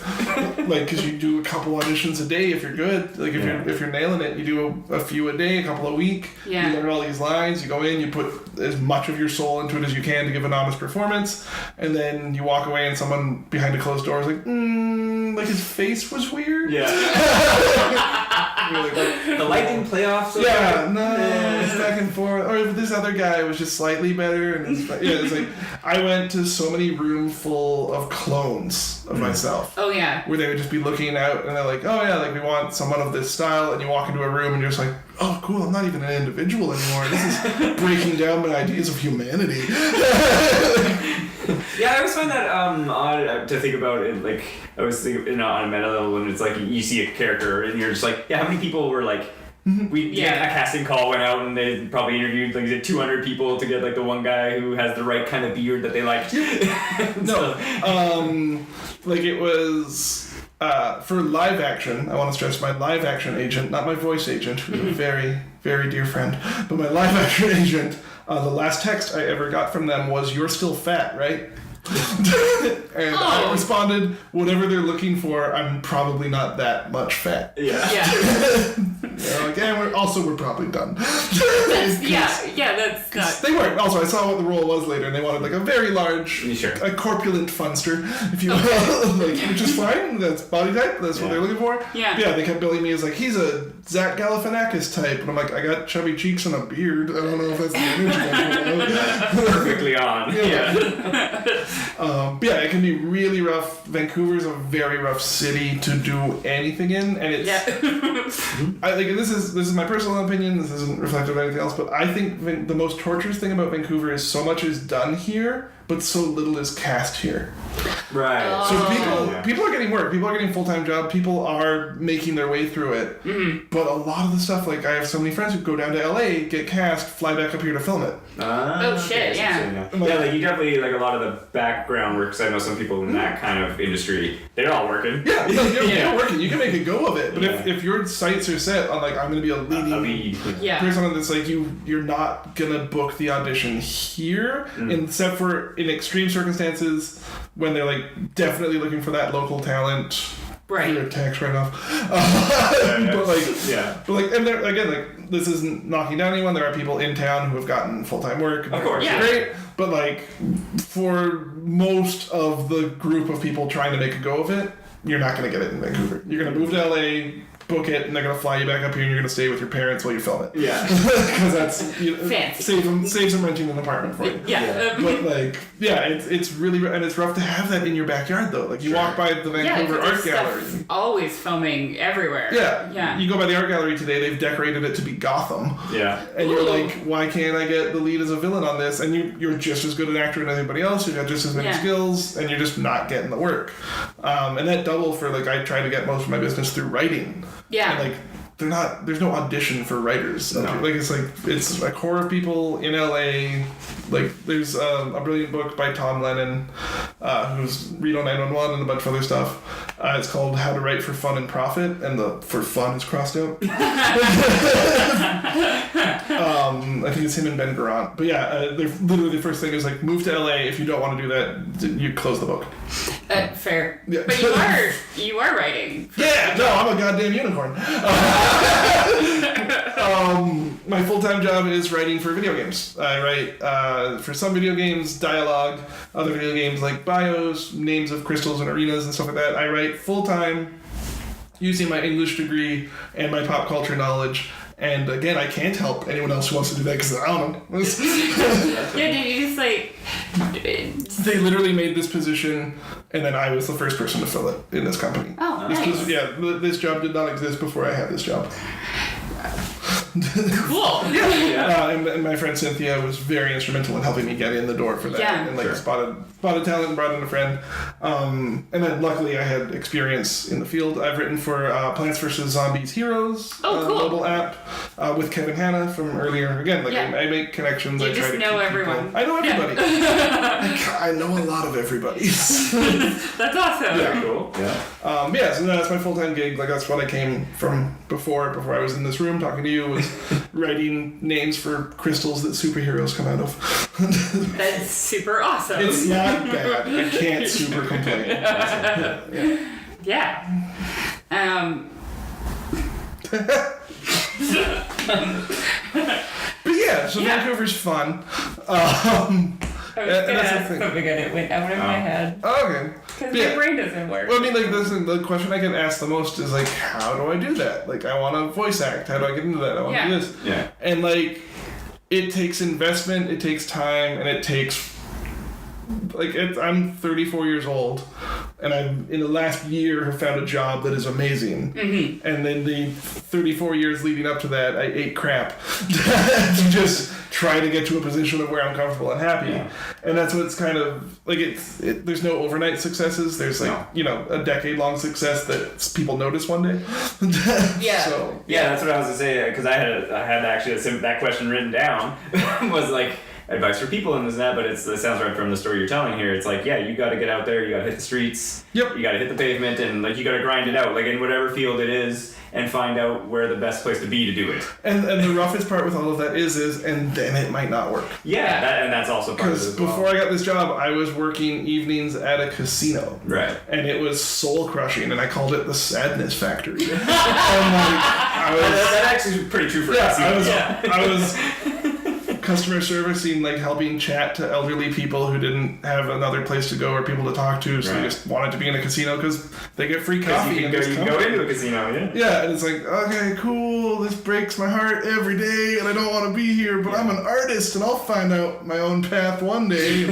Speaker 3: Because you do a couple auditions a day if you're good. If you're nailing it, you do a few a day, a couple a week.
Speaker 1: Yeah.
Speaker 3: You learn all these lines. You go in, you put as much of your soul into it as you can to give an honest performance, and then you walk away, and someone behind a closed door is like, his face was weird.
Speaker 2: Yeah. The light didn't play off. So
Speaker 3: it's back and forth. Or if this other guy was just slightly better, and it's I went to so many rooms full of clones of myself.
Speaker 1: Oh yeah.
Speaker 3: Where they would just be looking out, and they're like, oh yeah, we want someone of this style, and you walk into a room, and you're just like, oh cool, I'm not even an individual anymore. This is breaking down my ideas of humanity.
Speaker 2: Yeah, I always find that odd to think about it. I was thinking on a meta level when it's you see a character and you're just how many people were a casting call went out and they probably interviewed 200 people to get the one guy who has the right kind of beard that they liked.
Speaker 3: It was for live action. I want to stress my live action agent, not my voice agent, who's a very, very dear friend, but my live action agent. The last text I ever got from them was, "You're still fat, right?" And I responded, "Whatever they're looking for, I'm probably not that much fat."
Speaker 2: Yeah.
Speaker 3: We're probably done.
Speaker 1: That's not...
Speaker 3: They weren't. Also, I saw what the role was later, and they wanted a very large, a corpulent funster, if you will, which is fine. That's body type. That's what they're looking for.
Speaker 1: Yeah.
Speaker 3: But they kept billing me as he's a Zach Galifianakis type, and I'm I got chubby cheeks and a beard. I don't know if that's the energy.
Speaker 2: Perfectly on.
Speaker 3: It can be really rough. Vancouver's a very rough city to do anything in, and it's. This is my personal opinion. This isn't reflective of anything else, but I think the most torturous thing about Vancouver is so much is done here, but so little is cast here.
Speaker 2: Right.
Speaker 3: So people are getting work. People are getting full-time jobs. People are making their way through it. Mm-hmm. But a lot of the stuff, I have so many friends who go down to LA, get cast, fly back up here to film it.
Speaker 1: Shit,
Speaker 2: yeah. You definitely, a lot of the background work, because I know some people in that kind of industry, they're all working.
Speaker 3: Yeah, you're working. You can make a go of it. But if your sights are set on, I'm going to be a leading person on this, you're not going to book the audition here, except for in extreme circumstances when they're definitely looking for that local talent.
Speaker 1: Right.
Speaker 3: Your tax write-off. And there again, this isn't knocking down anyone. There are people in town who have gotten full-time work.
Speaker 2: Of course.
Speaker 1: Yeah.
Speaker 3: Great. But for most of the group of people trying to make a go of it, you're not going to get it in Vancouver. You're going to move to LA, book it, and they're gonna fly you back up here, and you're gonna stay with your parents while you film it.
Speaker 2: Yeah.
Speaker 3: Because that's
Speaker 1: Fancy.
Speaker 3: saves them renting an apartment for you.
Speaker 1: Yeah.
Speaker 3: But like, yeah, it's really, and it's rough to have that in your backyard though. Like you walk by the Vancouver Art Gallery.
Speaker 1: Always filming everywhere.
Speaker 3: Yeah. You go by the art gallery today, they've decorated it to be Gotham.
Speaker 2: Yeah.
Speaker 3: And you're like, why can't I get the lead as a villain on this? And you're just as good an actor as anybody else. You've got just as many skills, and you're just not getting the work. And that double for like, I try to get most of my business through writing. Yeah. And like, there's no audition for writers. No. Like it's a core of people in LA. Like there's a brilliant book by Tom Lennon, who's Reno 911 and a bunch of other stuff. It's called How to Write for Fun and Profit, and the for fun is crossed out. I think it's him and Ben Garant. But yeah, literally the first thing is like, move to LA. If you don't want to do that, you close the book.
Speaker 1: Fair.
Speaker 3: Yeah.
Speaker 1: But you are writing.
Speaker 3: Yeah, no, I'm a goddamn unicorn. My full-time job is writing for video games. I write for some video games, dialogue, other video games like bios, names of crystals and arenas and stuff like that. I write full-time using my English degree and my pop culture knowledge. And again, I can't help anyone else who wants to do that because I don't know.
Speaker 1: Yeah, did you just like...
Speaker 3: They literally made this position, and then I was the first person to fill it in this company.
Speaker 1: Oh, nice.
Speaker 3: This job did not exist before I had this job.
Speaker 1: Cool.
Speaker 3: And my friend Cynthia was very instrumental in helping me get in the door for that.
Speaker 1: Yeah.
Speaker 3: And like spotted talent and brought in a friend. And then luckily I had experience in the field. I've written for Plants vs. Zombies Heroes,
Speaker 1: cool.
Speaker 3: mobile app with Kevin Hanna from earlier. Again, like I make connections.
Speaker 1: You
Speaker 3: I try
Speaker 1: just
Speaker 3: to
Speaker 1: know
Speaker 3: keep
Speaker 1: everyone.
Speaker 3: People. I know everybody. I know a lot of everybody.
Speaker 1: That's awesome.
Speaker 2: Yeah, cool. Yeah.
Speaker 3: So that's my full-time gig. Like that's what I came from before I was in this room talking to you, was writing names for crystals that superheroes come out of.
Speaker 1: That's super awesome.
Speaker 3: It's not bad. I can't super complain.
Speaker 1: Yeah.
Speaker 3: But yeah, so Vancouver's fun.
Speaker 1: I was gonna ask something and it went out of my head.
Speaker 3: Okay.
Speaker 1: Because my brain doesn't work.
Speaker 3: Well, I mean, like, the question I get asked the most is, like, how do I do that? Like, I want to voice act. How do I get into that? I want to do this.
Speaker 2: Yeah.
Speaker 3: And, like, it takes investment, it takes time, and it takes... Like, I'm 34 years old, and I've, in the last year, have found a job that is amazing. Mm-hmm. And then the 34 years leading up to that, I ate crap to just try to get to a position of where I'm comfortable and happy. Yeah. And that's what's kind of, like, there's no overnight successes. There's, like, a decade-long success that people notice one day.
Speaker 1: Yeah.
Speaker 3: So,
Speaker 2: yeah, that's what I was going to say, because I had actually that question written down, was, like, advice for people and this and that, but it sounds right from the story you're telling here. It's like, you got to get out there, you got to hit the streets, you got to hit the pavement, and like you got to grind it out, like in whatever field it is, and find out where the best place to be to do it.
Speaker 3: And the roughest part with all of that is and then it might not work.
Speaker 2: Yeah, and that's also part of it as well.
Speaker 3: Because before I got this job, I was working evenings at a casino.
Speaker 2: Right.
Speaker 3: And it was soul crushing, and I called it the Sadness Factory. And
Speaker 2: that actually is pretty true for a casino.
Speaker 3: I was customer servicing, like helping chat to elderly people who didn't have another place to go or people to talk to, so they just wanted to be in a casino because they get free coffee.
Speaker 2: You can go into a casino,
Speaker 3: Yeah, and it's like, okay, cool, this breaks my heart every day, and I don't want to be here, but I'm an artist, and I'll find out my own path one day.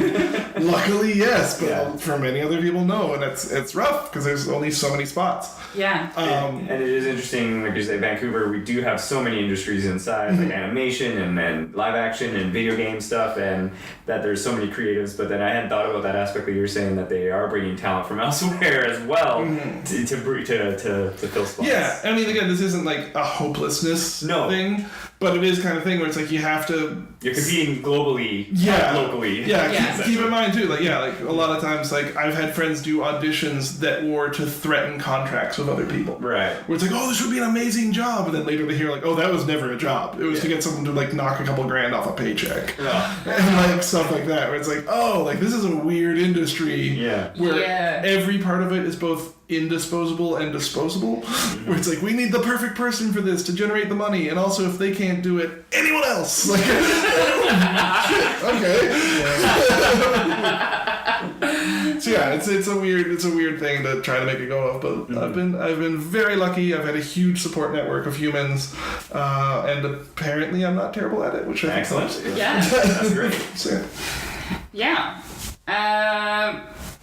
Speaker 3: Luckily, yes, but for many other people, no, and it's rough because there's only so many spots.
Speaker 1: Yeah.
Speaker 2: And it is interesting, like you say, Vancouver, we do have so many industries inside, like animation and live action and video game stuff, and that there's so many creatives, but then I hadn't thought about that aspect that you were saying, that they are bringing talent from elsewhere as well to fill spots.
Speaker 3: Yeah, I mean, again, this isn't like a hopelessness thing, but it is kind of thing where it's like you have to...
Speaker 2: You're competing globally, not locally.
Speaker 3: Yeah, keep in mind too, like a lot of times, like I've had friends do auditions that were to threaten contracts with other people.
Speaker 2: Right.
Speaker 3: Where it's like, oh, this would be an amazing job, and then later they hear like, oh, that was never a job. It was to get someone to like knock a couple grand off a paycheck. Yeah. And like stuff like that, where it's like, oh, like this is a weird industry where every part of it is both indisposable and disposable, where it's like, we need the perfect person for this to generate the money, and also if they can't do it, anyone else. Like, shit, okay. So yeah, it's a weird thing to try to make a go of, but I've been very lucky. I've had a huge support network of humans, and apparently I'm not terrible at it, which I think
Speaker 2: Excellent.
Speaker 1: Yeah.
Speaker 2: That's great.
Speaker 3: So,
Speaker 1: Yeah.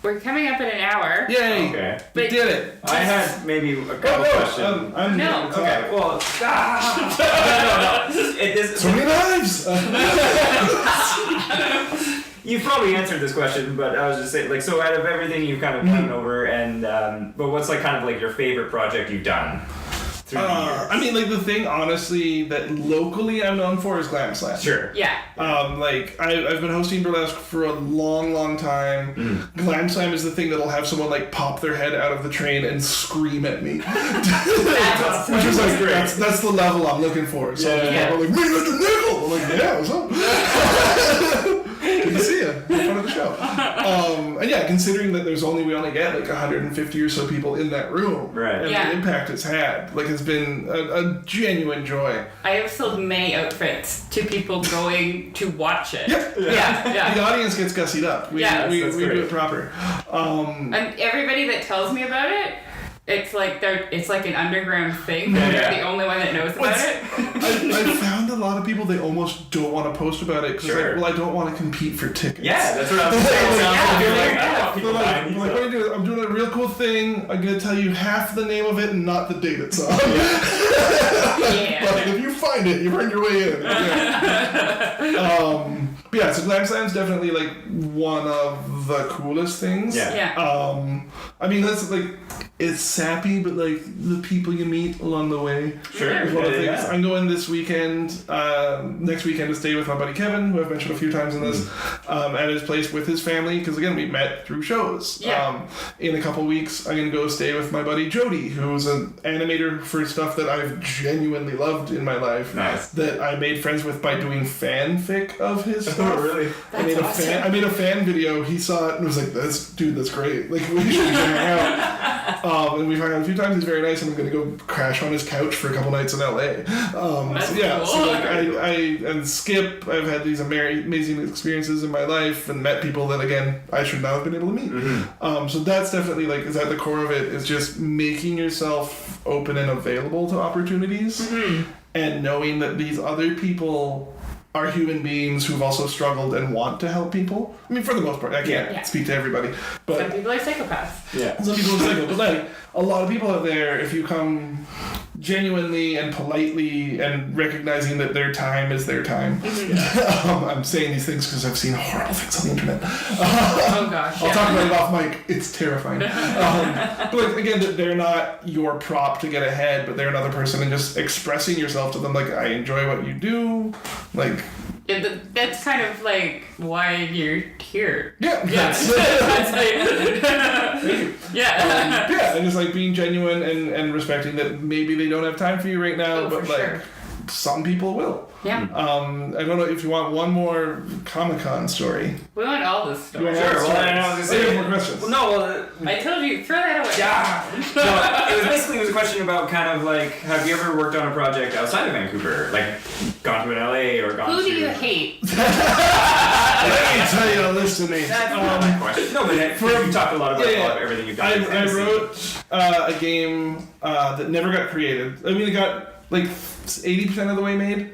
Speaker 1: We're coming up in an hour.
Speaker 3: yay!
Speaker 2: Okay.
Speaker 3: We
Speaker 1: But-
Speaker 3: did it.
Speaker 2: I had maybe a couple questions.
Speaker 3: I'm
Speaker 1: No.
Speaker 2: Okay, well, no. It is,
Speaker 3: So many lives.
Speaker 2: you've probably answered this question, but I was just saying, like, so out of everything you've kind of gone over, and but what's like kind of like your favorite project you've done through the years?
Speaker 3: I mean, like the thing, honestly, that locally I'm known for is Glam Slam.
Speaker 2: Sure.
Speaker 1: Yeah.
Speaker 3: Like I've been hosting burlesque for a long time. Glam Slam is the thing that'll have someone like pop their head out of the train and scream at me,
Speaker 1: That's awesome.
Speaker 3: which is like
Speaker 2: great.
Speaker 3: that's the level I'm looking for. So
Speaker 2: Yeah.
Speaker 3: I'm like, "Me, Mr. Nickel!" I'm like, "Yeah, what's up?" Good to see you. Have fun at the show. And yeah, considering that we only get like 150 or so people in that room,
Speaker 2: Right.
Speaker 3: and
Speaker 1: Yeah.
Speaker 3: the impact it's had, like, has been a genuine joy.
Speaker 1: I have sold many outfits to people going to watch it.
Speaker 3: Yep.
Speaker 1: Yeah.
Speaker 3: The audience gets gussied up. We
Speaker 1: Yeah.
Speaker 3: we
Speaker 2: That's
Speaker 3: do
Speaker 2: great.
Speaker 3: it proper.
Speaker 1: And everybody that tells me about it, it's like an underground thing.
Speaker 2: Yeah.
Speaker 1: They're the only one that knows about it.
Speaker 3: I found a lot of people, they almost don't want to post about it because
Speaker 2: Sure.
Speaker 3: I don't want to compete for tickets.
Speaker 2: Yeah, that's what I was saying.
Speaker 1: Yeah.
Speaker 2: You're like,
Speaker 1: Yeah.
Speaker 2: I want
Speaker 3: They're
Speaker 2: people
Speaker 3: like,
Speaker 2: buying these
Speaker 3: what are you doing? I'm doing a real cool thing. I'm going to tell you half the name of it and not the date it's on.
Speaker 1: Yeah.
Speaker 3: But if you find it, you've earned your way in. Okay. But yeah, so Glam Slam's definitely like one of the coolest things.
Speaker 2: Yeah.
Speaker 1: Yeah.
Speaker 3: I mean, that's like, it's sappy, but like the people you meet along the way
Speaker 2: Sure.
Speaker 3: is one of the things.
Speaker 2: Yeah.
Speaker 3: I'm going this weekend, next weekend, to stay with my buddy Kevin, who I've mentioned a few times in this, at his place with his family, because again, we met through shows.
Speaker 1: Yeah.
Speaker 3: In a couple weeks, I'm going to go stay with my buddy Jody, who's an animator for stuff that I've genuinely loved in my life.
Speaker 2: Nice.
Speaker 3: That I made friends with by doing fanfic of his stuff.
Speaker 2: Oh, really?
Speaker 3: I made
Speaker 1: awesome.
Speaker 3: I made a fan video. He saw it and was like, "That's great. Like, we should hang out." And we've hung out a few times. He's very nice, and I'm gonna go crash on his couch for a couple nights in LA.
Speaker 1: That's
Speaker 3: So yeah,
Speaker 1: cool.
Speaker 3: so like I and Skip, I've had these amazing experiences in my life and met people that again I should not have been able to meet. So that's definitely like is at the core of it is just making yourself open and available to opportunities, and knowing that these other people are human beings who've also struggled and want to help people. I mean, for the most part, I can't
Speaker 1: Yeah.
Speaker 3: speak to everybody, but
Speaker 1: Some people are psychopaths.
Speaker 2: Yeah.
Speaker 3: some people are psycho. But like a lot of people out there, if you come genuinely and politely and recognizing that their time is their time. I'm saying these things because I've seen horrible things on the internet.
Speaker 1: Oh gosh.
Speaker 3: I'll
Speaker 1: Yeah.
Speaker 3: talk about it off mic. It's terrifying. But like, again, that they're not your prop to get ahead, but they're another person, and just expressing yourself to them, like, I enjoy what you do. Like,
Speaker 1: Yeah, that's kind of like why you're here.
Speaker 3: yeah,
Speaker 1: Yeah. That's like, yeah.
Speaker 3: yeah, and just like being genuine and respecting that maybe they don't have time for you right now,
Speaker 1: Oh,
Speaker 3: but
Speaker 1: for
Speaker 3: like
Speaker 1: sure.
Speaker 3: some people will.
Speaker 1: Yeah.
Speaker 3: I don't know if you want one more Comic-Con story.
Speaker 1: We want all this stuff.
Speaker 3: You want
Speaker 2: Sure,
Speaker 3: all
Speaker 2: well,
Speaker 3: the
Speaker 2: I know, I
Speaker 3: stories?
Speaker 2: was
Speaker 3: I
Speaker 2: gonna
Speaker 3: have
Speaker 2: say-
Speaker 3: more questions.
Speaker 2: Well, no, well,
Speaker 1: I told you, throw that away.
Speaker 2: yeah. No, it was a question about kind of like, have you ever worked on a project outside of Vancouver? Like, gone to an LA or gone
Speaker 1: Who
Speaker 2: to...
Speaker 1: do you hate?
Speaker 3: Let me tell you a list of names.
Speaker 2: That's not my question. No, but you talked a lot about everything you've done. in
Speaker 3: I
Speaker 2: fantasy.
Speaker 3: wrote a game that never got created. I mean, it got like 80% of the way made,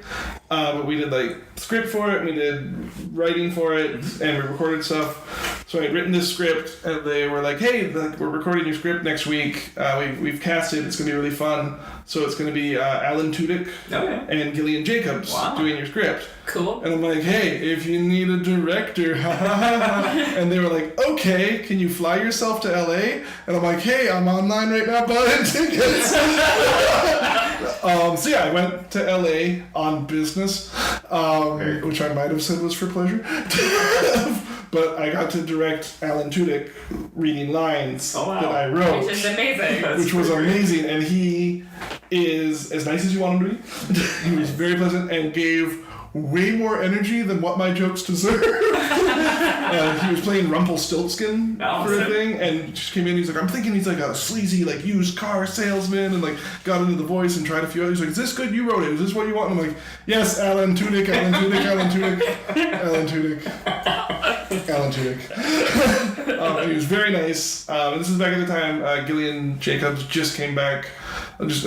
Speaker 3: but we did like script for it, we did writing for it, and we recorded stuff. So I'd written this script, and they were like, "Hey, like, we're recording your script next week. We've cast it. It's gonna be really fun. So it's gonna be Alan Tudyk
Speaker 2: Okay.
Speaker 3: and Gillian Jacobs
Speaker 2: Wow.
Speaker 3: doing your script."
Speaker 1: Cool.
Speaker 3: And I'm like, "Hey, if you need a director," and they were like, "Okay, can you fly yourself to LA?" And I'm like, "Hey, I'm online right now buying tickets." So yeah, I went to LA on business, which I might have said was for pleasure. But I got to direct Alan Tudyk reading lines
Speaker 2: Oh, wow.
Speaker 3: that I wrote,
Speaker 1: Which is amazing.
Speaker 3: which was amazing. And he is as nice as you want him to be. He was very pleasant and gave way more energy than what my jokes deserve. He was playing Rumpelstiltskin for a
Speaker 2: Awesome.
Speaker 3: thing, and just came in. He's like, I'm thinking he's like a sleazy, like, used car salesman, and like got into the voice and tried a few others. He's like, is this good? You wrote it. Is this what you want? And I'm like, yes, Alan Tudyk, Alan Tudyk, Alan Tudyk, Alan Tudyk, Alan Tudyk. he was very nice. And this is back at the time Gillian Jacobs just came back. I'll just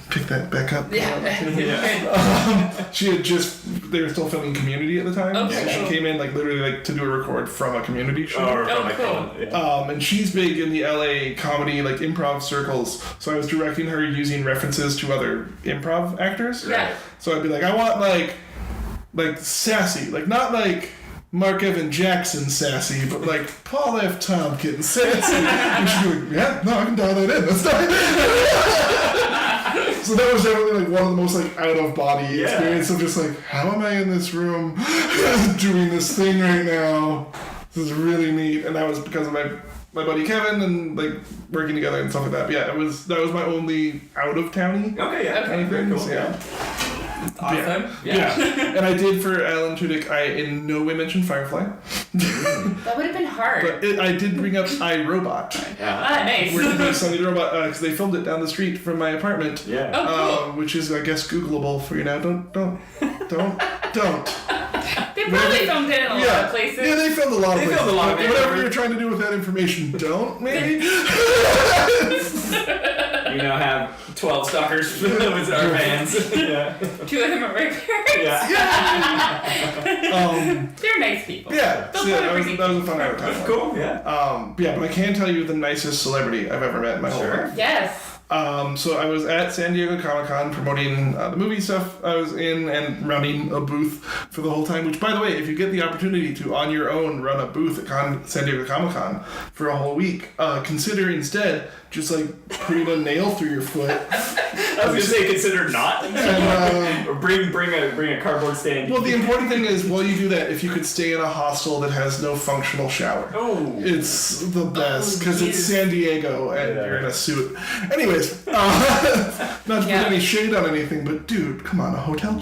Speaker 3: pick that back up. She had they were still filming Community at the time.
Speaker 1: Okay.
Speaker 3: So she came in literally to do a record from a Community show.
Speaker 1: Cool.
Speaker 3: And she's big in the LA comedy improv circles. So I was directing her using references to other improv actors.
Speaker 1: Yeah.
Speaker 3: So I'd be like, I want sassy, not Mark Evan Jackson sassy, but Paul F. Tompkins sassy. And she'd be like, yeah, no, I can dial that in. That's not. So that was definitely one of the most out of body experience of just how am I in this room doing this thing right now? This is really neat, and that was because of my buddy Kevin and working together and stuff like that. But yeah, that was my only out of towny.
Speaker 2: Okay, yeah,
Speaker 3: kind of
Speaker 2: very
Speaker 3: thing.
Speaker 2: cool.
Speaker 3: So, yeah.
Speaker 1: Awesome.
Speaker 3: Yeah. And I did for Alan Tudyk. I in no way mentioned Firefly.
Speaker 1: That would have been hard.
Speaker 3: But I did bring up iRobot.
Speaker 1: Ah, nice.
Speaker 3: We're doing Sunny Robot because they filmed it down the street from my apartment.
Speaker 2: Yeah.
Speaker 1: Oh, cool.
Speaker 3: Which is, I guess, Googleable for you now. Don't.
Speaker 1: They probably filmed it in a lot of places.
Speaker 3: Yeah, they filmed a lot of places.
Speaker 2: filmed a lot of it.
Speaker 3: Whatever you're trying to do with that information, don't, maybe?
Speaker 2: You now have 12 stalkers with our fans. Yeah.
Speaker 1: 2 of them are my parents.
Speaker 2: Yeah.
Speaker 1: They're nice people.
Speaker 3: Yeah, so
Speaker 1: They'll
Speaker 3: that was
Speaker 1: probably
Speaker 3: a fun hour time.
Speaker 2: Cool, yeah.
Speaker 3: But I can tell you the nicest celebrity I've ever met in my whole life.
Speaker 1: Yes.
Speaker 3: So I was at San Diego Comic-Con promoting the movie stuff I was in and running a booth for the whole time, which, by the way, if you get the opportunity to, on your own, run a booth at San Diego Comic-Con for a whole week, consider instead just putting a nail through your foot.
Speaker 2: I was gonna say consider not.
Speaker 3: And,
Speaker 2: or bring a cardboard stand.
Speaker 3: well, the important thing is, while you do that, if you could stay in a hostel that has no functional shower.
Speaker 2: Oh.
Speaker 3: It's the best, because it's San Diego and you're in a suit. Anyways, not to put any shade on anything, but dude, come on, a hotel?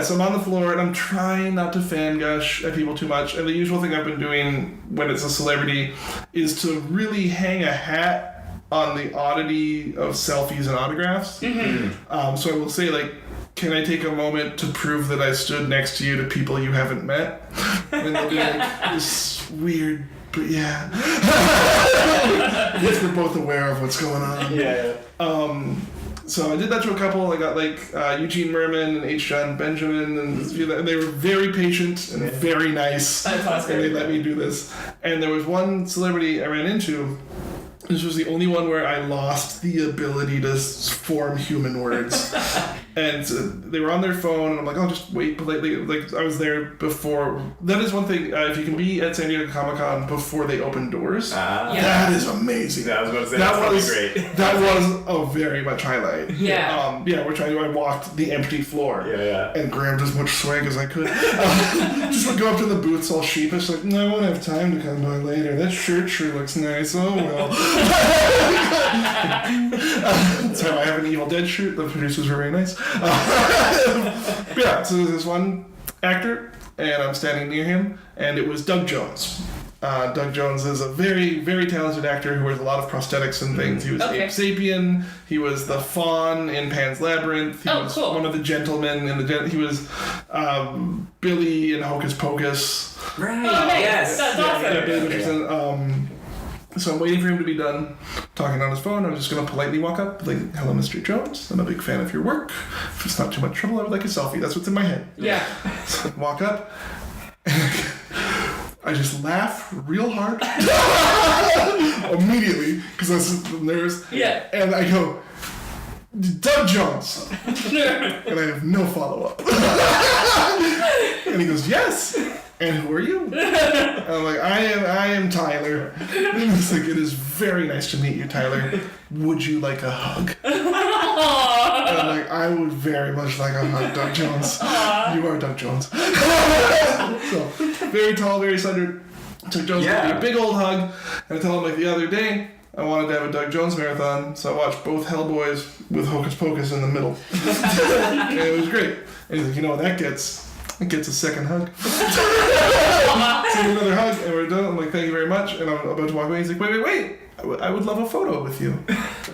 Speaker 3: So I'm on the floor and I'm trying not to fan gush at people too much. And the usual thing I've been doing when it's a celebrity is to really hang a hat on the oddity of selfies and autographs. Mm-hmm. So I will say, can I take a moment to prove that I stood next to you to people you haven't met? And they'll be this weird, but yeah. I guess we're both aware of what's going on.
Speaker 2: Yeah.
Speaker 3: So I did that to a couple. I got Eugene Merman and H. John Benjamin, and they were very patient and very nice.
Speaker 1: That's awesome.
Speaker 3: And they let me do this. And there was one celebrity I ran into. This was the only one where I lost the ability to form human words. And they were on their phone, and I'm like, I'll just wait politely. I was there before. That is one thing, if you can be at San Diego Comic-Con before they open doors, that is amazing.
Speaker 2: I was about to say, that was great.
Speaker 3: That was a very much highlight.
Speaker 1: Yeah.
Speaker 3: I walked the empty floor.
Speaker 2: Yeah.
Speaker 3: And grabbed as much swag as I could. Just would go up to the booths all sheepish, no, I won't have time to come by later. That shirt sure looks nice. Oh, well. So I have an Evil Dead shirt. The producers were very nice. So there's this one actor, and I'm standing near him, and it was Doug Jones. Doug Jones is a very, very talented actor who wears a lot of prosthetics and things. He was Ape Sapien. He was the Fawn in Pan's Labyrinth. He was one of the gentlemen in he was Billy in Hocus Pocus.
Speaker 2: Right.
Speaker 1: Oh, nice.
Speaker 2: Yes.
Speaker 1: That's awesome.
Speaker 3: Yeah, Billy Richardson. So I'm waiting for him to be done talking on his phone. I'm just going to politely walk up, hello, Mr. Jones. I'm a big fan of your work. If it's not too much trouble, I would like a selfie. That's what's in my head.
Speaker 1: Yeah.
Speaker 3: So I walk up, and I just laugh real hard. Immediately, because I was nervous.
Speaker 1: Yeah.
Speaker 3: And I go, Doug Jones. And I have no follow-up. And he goes, yes. And who are you? And I'm like, I am Tyler. And he's like, it is very nice to meet you, Tyler. Would you like a hug? And I'm like, I would very much like a hug, Doug Jones. You are Doug Jones. So, very tall, very slender. Doug Jones gave me a big old hug. And I told him, the other day, I wanted to have a Doug Jones marathon, so I watched both Hellboys with Hocus Pocus in the middle. And it was great. And he's like, you know what that gets? It gets a second hug. So another hug, and we're done. I'm like, thank you very much. And I'm about to walk away. He's like, wait. I would love a photo with you.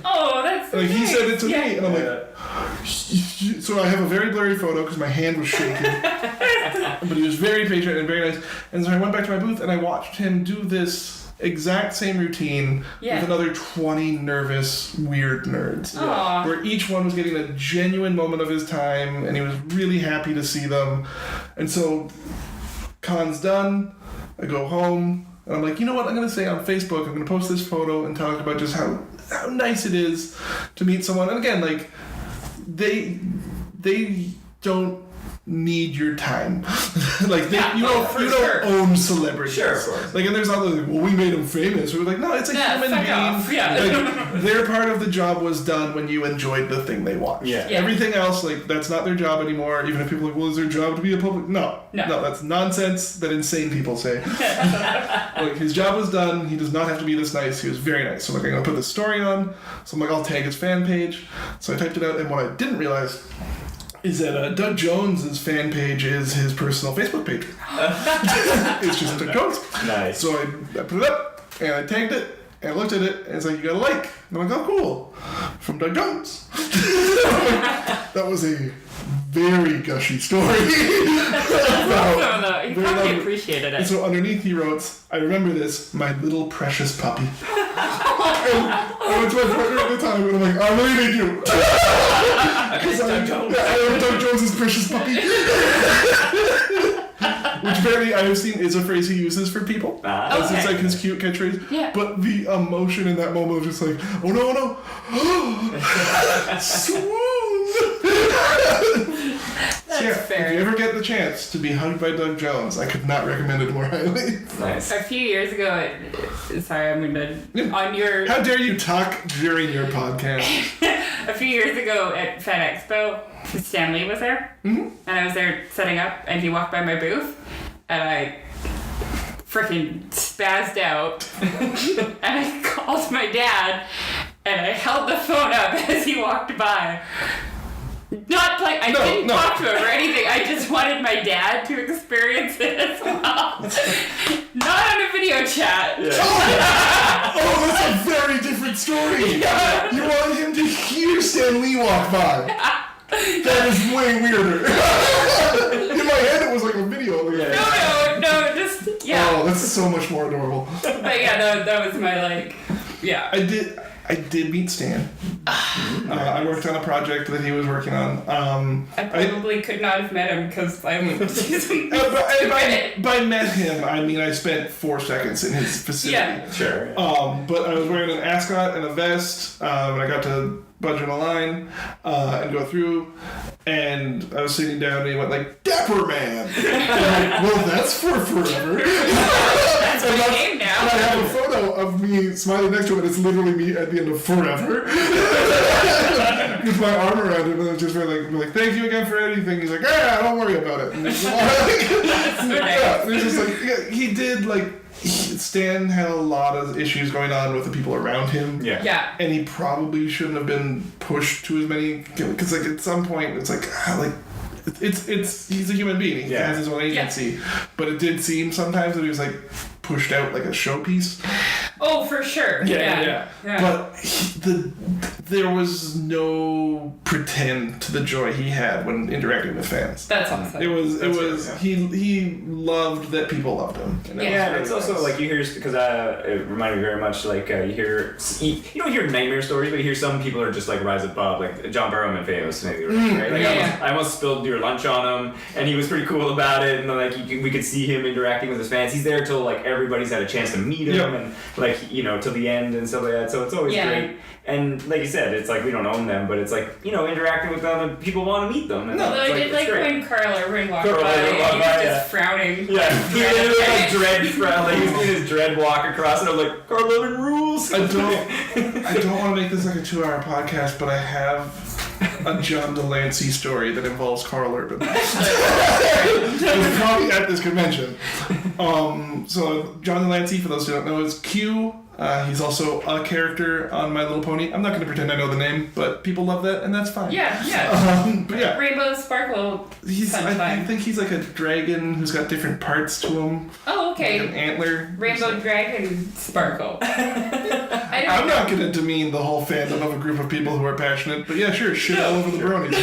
Speaker 1: Oh, that's so
Speaker 3: He
Speaker 1: nice.
Speaker 3: said it to me, and I'm like, So I have a very blurry photo because my hand was shaking. But he was very patient and very nice. And so I went back to my booth and I watched him do this exact same routine with another 20 nervous, weird nerds.
Speaker 1: Aww.
Speaker 3: Where each one was getting a genuine moment of his time and he was really happy to see them. And so, con's done, I go home, and I'm like, you know what, I'm going to say on Facebook, I'm going to post this photo and talk about just how nice it is to meet someone. And again, like, they don't need your time. Like you don't own celebrity.
Speaker 2: Sure, of course.
Speaker 3: Like, and there's other like, well, we made him famous. We're like, no, it's a human being.
Speaker 1: Off. Yeah.
Speaker 3: Like, their part of the job was done when you enjoyed the thing they watched.
Speaker 2: Yeah.
Speaker 3: Everything else, like, that's not their job anymore. Even if people are like, well, is their job to be a public? No, that's nonsense that insane people say. Like, his job was done. He does not have to be this nice. He was very nice. So I'm like, I'm gonna put this story on. So I'm like, I'll tag his fan page. So I typed it out, and what I didn't realize is that Doug Jones's fan page is his personal Facebook page. It's just Doug Jones.
Speaker 2: Nice.
Speaker 3: So I put it up, and I tagged it, and I looked at it, and it's like, you got a like. And I'm like, oh, cool. From Doug Jones. That was a very gushy story.
Speaker 1: He probably appreciated
Speaker 3: And
Speaker 1: it.
Speaker 3: so underneath he wrote, I remember this, my little precious puppy. And I went to my partner at the time, and I'm like, I really need you. Because I'm Doug Jones's precious puppy. Which apparently I have seen is a phrase he uses for people. It's like his cute catchphrase.
Speaker 1: Yeah.
Speaker 3: But the emotion in that moment was just like, oh no. Swoon.
Speaker 1: That's fair.
Speaker 3: If you ever get the chance to be hugged by Doug Jones, I could not recommend it more highly.
Speaker 2: Nice.
Speaker 1: A few years ago, sorry, I'm gonna on your.
Speaker 3: How dare you talk during your podcast?
Speaker 1: A few years ago at Fan Expo, Stan Lee was there, and I was there setting up, and he walked by my booth, and I freaking spazzed out, and I called my dad, and I held the phone up as he walked by. Not like I didn't talk to him or anything. I just wanted my dad to experience it as well. Not on a video chat.
Speaker 2: Yeah.
Speaker 3: Oh, that's a very different story.
Speaker 1: Yeah.
Speaker 3: You want him to hear Stan Lee walk by. That is way weirder. In my head, it was like a video. Like,
Speaker 1: No, just yeah.
Speaker 3: Oh, that's so much more adorable.
Speaker 1: But yeah, that was my like, yeah.
Speaker 3: I did meet Stan. I worked on a project that he was working on.
Speaker 1: I probably could not have met him because I was.
Speaker 3: By met him, I mean I spent 4 seconds in his facility.
Speaker 1: Yeah.
Speaker 2: Sure.
Speaker 3: But I was wearing an ascot and a vest, and I got to budge in a line and go through, and I was sitting down and he went like, Dapper Man! And I'm like, well, that's for forever.
Speaker 1: That's my name now.
Speaker 3: And I have a photo of me smiling next to it, and it's literally me at the end of forever. With my arm around him, and I'm just like, thank you again for anything. He's like, yeah, don't worry about it. And it's just like, he did like, Stan had a lot of issues going on with the people around him.
Speaker 1: Yeah.
Speaker 3: And he probably shouldn't have been pushed to as many, because like at some point it's like it's he's a human being. He has his own agency. But it did seem sometimes that he was like pushed out like a showpiece.
Speaker 1: Oh, for sure. Yeah.
Speaker 3: But there was no pretend to the joy he had when interacting with fans.
Speaker 1: That's awesome.
Speaker 3: It was he loved that people loved him. And
Speaker 2: It's also like you hear, because it reminded me very much like you don't hear nightmare stories, but you hear some people are just like rise above, like John Barrowman famous maybe, right? Like I almost spilled your lunch on him, and he was pretty cool about it, and like we could see him interacting with his fans. He's there till like everybody's had a chance to meet him, and like till the end and stuff like that. So it's always great. And like you said, it's like we don't own them, but it's like interacting with them, and people want to meet them. And
Speaker 1: Although I did like when Carl Irwin walked by, and he was just frowning.
Speaker 2: Yeah, he did like dread frown, like he was doing his dread walk across, and I'm like, Carl Irwin rules.
Speaker 3: I don't want to make this like a 2-hour podcast, but I have a John Delancey story that involves Carl Urban. It's probably at this convention. So John Delancey, for those who don't know, is Q. He's also a character on My Little Pony. I'm not going to pretend I know the name, but people love that, and that's fine.
Speaker 1: Yeah.
Speaker 3: But yeah.
Speaker 1: Rainbow Sparkle.
Speaker 3: I think he's like a dragon who's got different parts to him.
Speaker 1: Oh, okay.
Speaker 3: Like an antler.
Speaker 1: Rainbow Dragon Sparkle. I
Speaker 3: I'm not going to demean the whole fandom of a group of people who are passionate, but yeah, sure, shit all over the bronies.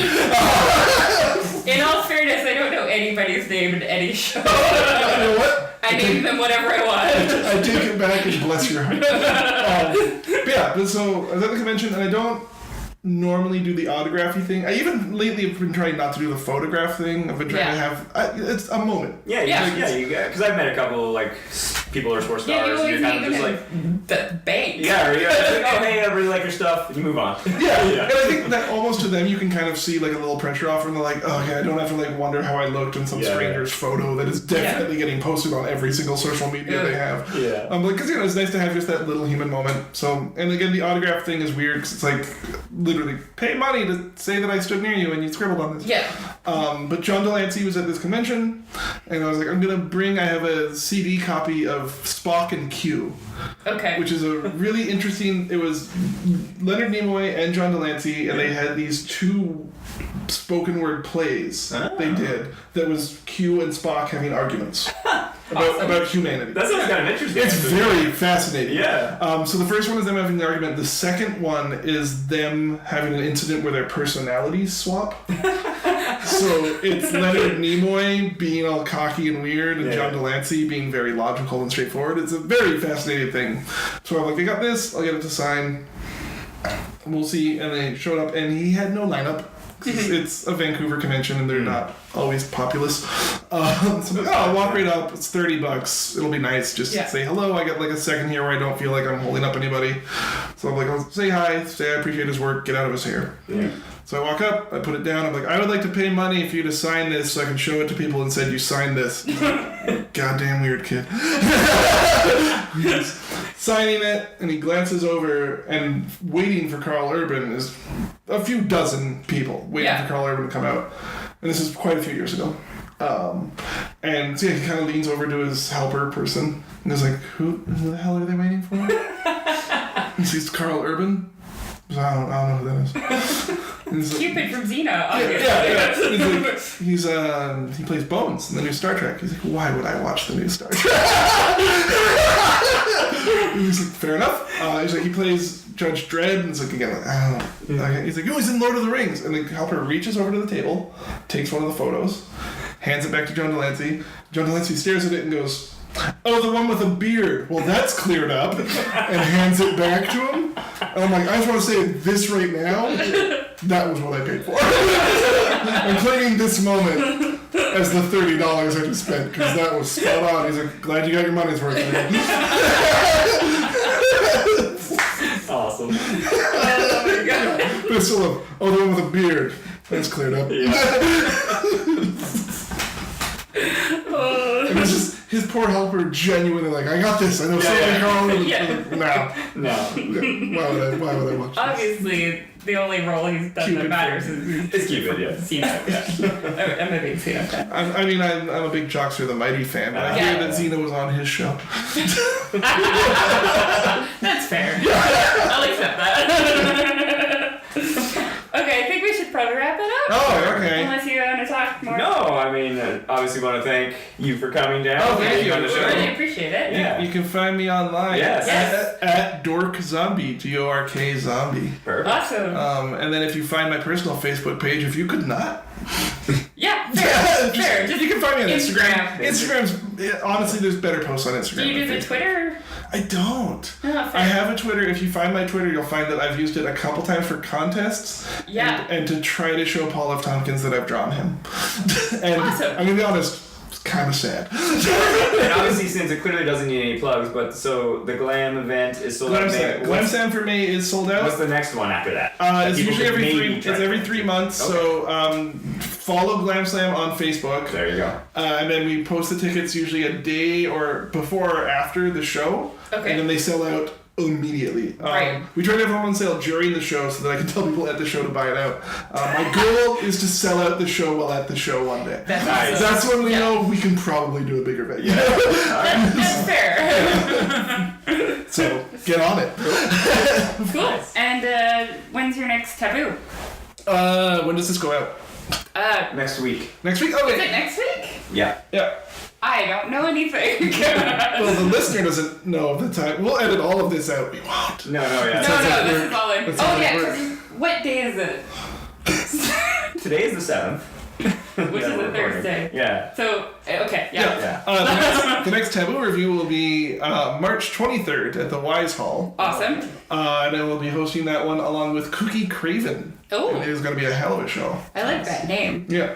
Speaker 1: In all fairness, I don't know anybody's name in any show.
Speaker 3: You know what?
Speaker 1: I name them whatever I want.
Speaker 3: I take it back and bless your heart. But yeah, so I was at the convention, and I don't normally do the autography thing. I even lately have been trying not to do the photograph thing. I've been trying to have it's a moment.
Speaker 2: Yeah, you got because I've met a couple like people who are sports stars.
Speaker 1: Yeah, you always
Speaker 2: and you're kind
Speaker 1: meet
Speaker 2: of just
Speaker 1: them
Speaker 2: like
Speaker 1: in the bank.
Speaker 2: yeah, or you're like, oh hey, I really like your stuff, and you move on.
Speaker 3: Yeah, and I think that almost to them you can kind of see like a little pressure off, and they're like, oh, okay, I don't have to like wonder how I looked in some stranger's photo that is definitely getting posted on every single social media they have.
Speaker 2: Yeah.
Speaker 3: Like, because it's nice to have just that little human moment. So, and again, the autograph thing is weird because it's like literally pay money to say that I stood near you and you scribbled on this.
Speaker 1: Yeah.
Speaker 3: But John Delancey was at this convention, and I was like, I have a CD copy of Spock and Q.
Speaker 1: Okay.
Speaker 3: Which is a really interesting. It was Leonard Nimoy and John Delancey, and they had these two spoken word plays they did that was Q and Spock having arguments about humanity.
Speaker 2: That sounds kind of interesting.
Speaker 3: It's very fascinating.
Speaker 2: Yeah.
Speaker 3: So the first one is them having an argument. The second one is them having an incident where their personalities swap. So it's Leonard Nimoy being all cocky and weird, and John Delancey being very logical and straightforward. It's a very fascinating thing. So I'm like, I got this. I'll get it to sign. We'll see. And they showed up, and he had no lineup. It's a Vancouver convention, and they're not always populous. So I'm like, I'll walk right up. It's $30. It'll be nice. Just say hello. I got like a second here where I don't feel like I'm holding up anybody. So I'm like, I'll say hi, say I appreciate his work, get out of his hair. Yeah. So I walk up, I put it down. I'm like, I would like to pay money for you to sign this so I can show it to people and say you signed this. Goddamn weird kid. He's signing it, and he glances over, and waiting for Carl Urban is a few dozen people waiting for Carl Urban to come out. And this is quite a few years ago. And so he kind of leans over to his helper person and is like, who the hell are they waiting for? And sees Carl Urban. I don't know who that is.
Speaker 1: Cupid from Xena, obviously.
Speaker 3: Yeah. He plays Bones in the new Star Trek. He's like, why would I watch the new Star Trek? He's like, fair enough. He's like, he plays Judge Dredd, and it's like, again, like, I don't know. He's like, oh, he's in Lord of the Rings. And the helper reaches over to the table, takes one of the photos, hands it back to John Delancey. John Delancey stares at it and goes, oh, the one with a beard. Well, that's cleared up. And hands it back to him. And I'm like, I just want to say this right now. That was what I paid for. I'm claiming this moment as the $30 I just spent, because that was spot on. He's like, glad you got your money's worth.
Speaker 2: Awesome.
Speaker 1: Oh my god.
Speaker 3: But it's still the one with a beard. That's cleared up.
Speaker 2: Yeah.
Speaker 3: And it's just his poor helper genuinely like, I got this. I know something wrong. No. Why would I watch this?
Speaker 1: Obviously, the only role he's done
Speaker 3: Cupid
Speaker 1: that matters is
Speaker 2: Cupid, yeah.
Speaker 1: Xena. Yeah. I'm a big Xena fan.
Speaker 3: I'm a big Joxer the Mighty fan, but I hear that Xena was on his show.
Speaker 1: That's fair. I'll accept that. Okay, I think we should probably wrap it up.
Speaker 3: Oh, okay.
Speaker 1: Unless you want to talk more.
Speaker 2: No, I mean, obviously want to thank you for coming down.
Speaker 3: Oh, thank you.
Speaker 2: On the show.
Speaker 1: I really appreciate it.
Speaker 2: Yeah.
Speaker 3: You can find me online.
Speaker 2: Yes.
Speaker 3: At Dork Zombie, DORK Zombie.
Speaker 2: Perfect.
Speaker 1: Awesome.
Speaker 3: And then if you find my personal Facebook page, if you could not.
Speaker 1: Yeah, fair.
Speaker 3: Fair.
Speaker 1: Just
Speaker 3: You can find me on
Speaker 1: Instagram.
Speaker 3: Instagram's, honestly, there's better posts on Instagram.
Speaker 1: Do you do
Speaker 3: than
Speaker 1: the
Speaker 3: Facebook.
Speaker 1: Twitter?
Speaker 3: I don't.
Speaker 1: Oh, fair.
Speaker 3: I have a Twitter. If you find my Twitter, you'll find that I've used it a couple times for contests.
Speaker 1: Yeah.
Speaker 3: And to try to show Paul F. Tompkins that I've drawn him. And
Speaker 1: Awesome.
Speaker 3: I'm going to be honest, it's kind of sad.
Speaker 2: And obviously, since it clearly doesn't need any plugs, but so the Glam event is sold out.
Speaker 3: Glam Sam for May is sold out.
Speaker 2: What's the next one after that?
Speaker 3: It's usually every 3 months.
Speaker 2: Okay.
Speaker 3: So follow Glam Slam on Facebook.
Speaker 2: There you go.
Speaker 3: And then we post the tickets usually a day or before or after the show.
Speaker 1: Okay.
Speaker 3: And then they sell out immediately.
Speaker 1: Right.
Speaker 3: We try to have them on sale during the show so that I can tell people at the show to buy it out. My goal is to sell out the show while at the show one day.
Speaker 1: That's
Speaker 2: Nice.
Speaker 1: awesome.
Speaker 3: That's when we know we can probably do a bigger venue.
Speaker 2: Yeah.
Speaker 1: That's fair.
Speaker 3: So get on it.
Speaker 1: Cool. And when's your next taboo?
Speaker 3: When does this go out?
Speaker 2: Next week.
Speaker 3: Next week?
Speaker 1: Is it
Speaker 3: Okay.
Speaker 1: next week?
Speaker 2: Yeah.
Speaker 3: Yeah.
Speaker 1: I don't know anything.
Speaker 3: Well, the listener doesn't know the time. We'll edit all of this out. We won't.
Speaker 2: No, yeah.
Speaker 1: No, this is all in.
Speaker 3: That's
Speaker 1: Oh,
Speaker 3: how it
Speaker 1: yeah,
Speaker 3: works.
Speaker 1: 'cause what day is it?
Speaker 2: Today is the 7th.
Speaker 1: Which is a Thursday.
Speaker 2: Yeah.
Speaker 1: So, okay, yeah.
Speaker 3: The next taboo review will be March 23rd at the Wise Hall.
Speaker 1: Awesome.
Speaker 3: And I will be hosting that one along with Cookie Craven.
Speaker 1: Oh.
Speaker 3: And it is going to be a hell of a show.
Speaker 1: I like that name.
Speaker 3: Yeah.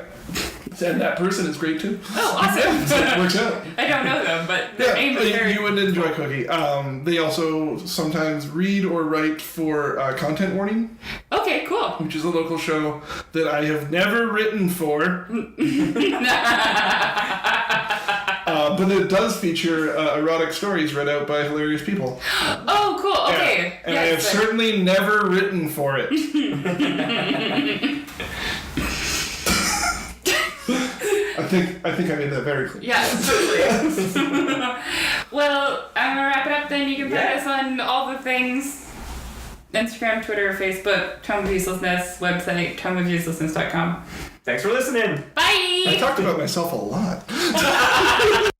Speaker 3: And that person is great too.
Speaker 1: Oh, awesome.
Speaker 3: So it works out.
Speaker 1: I don't know them, but their
Speaker 3: Yeah,
Speaker 1: name is very...
Speaker 3: you would enjoy Cookie. They also sometimes read or write for Content Warning,
Speaker 1: Okay, cool.
Speaker 3: which is a local show that I have never written for. But it does feature erotic stories read out by hilarious people.
Speaker 1: Oh, cool. Okay.
Speaker 3: Yeah. And I have certainly never written for it. I think I made that very clear.
Speaker 1: Yeah, totally. Well, I'm gonna wrap it up then. You can find us on all the things. Instagram, Twitter, Facebook, Tome of Uselessness, website, tomeofuselessness.com.
Speaker 2: Thanks for listening.
Speaker 1: Bye!
Speaker 3: I talked about myself a lot.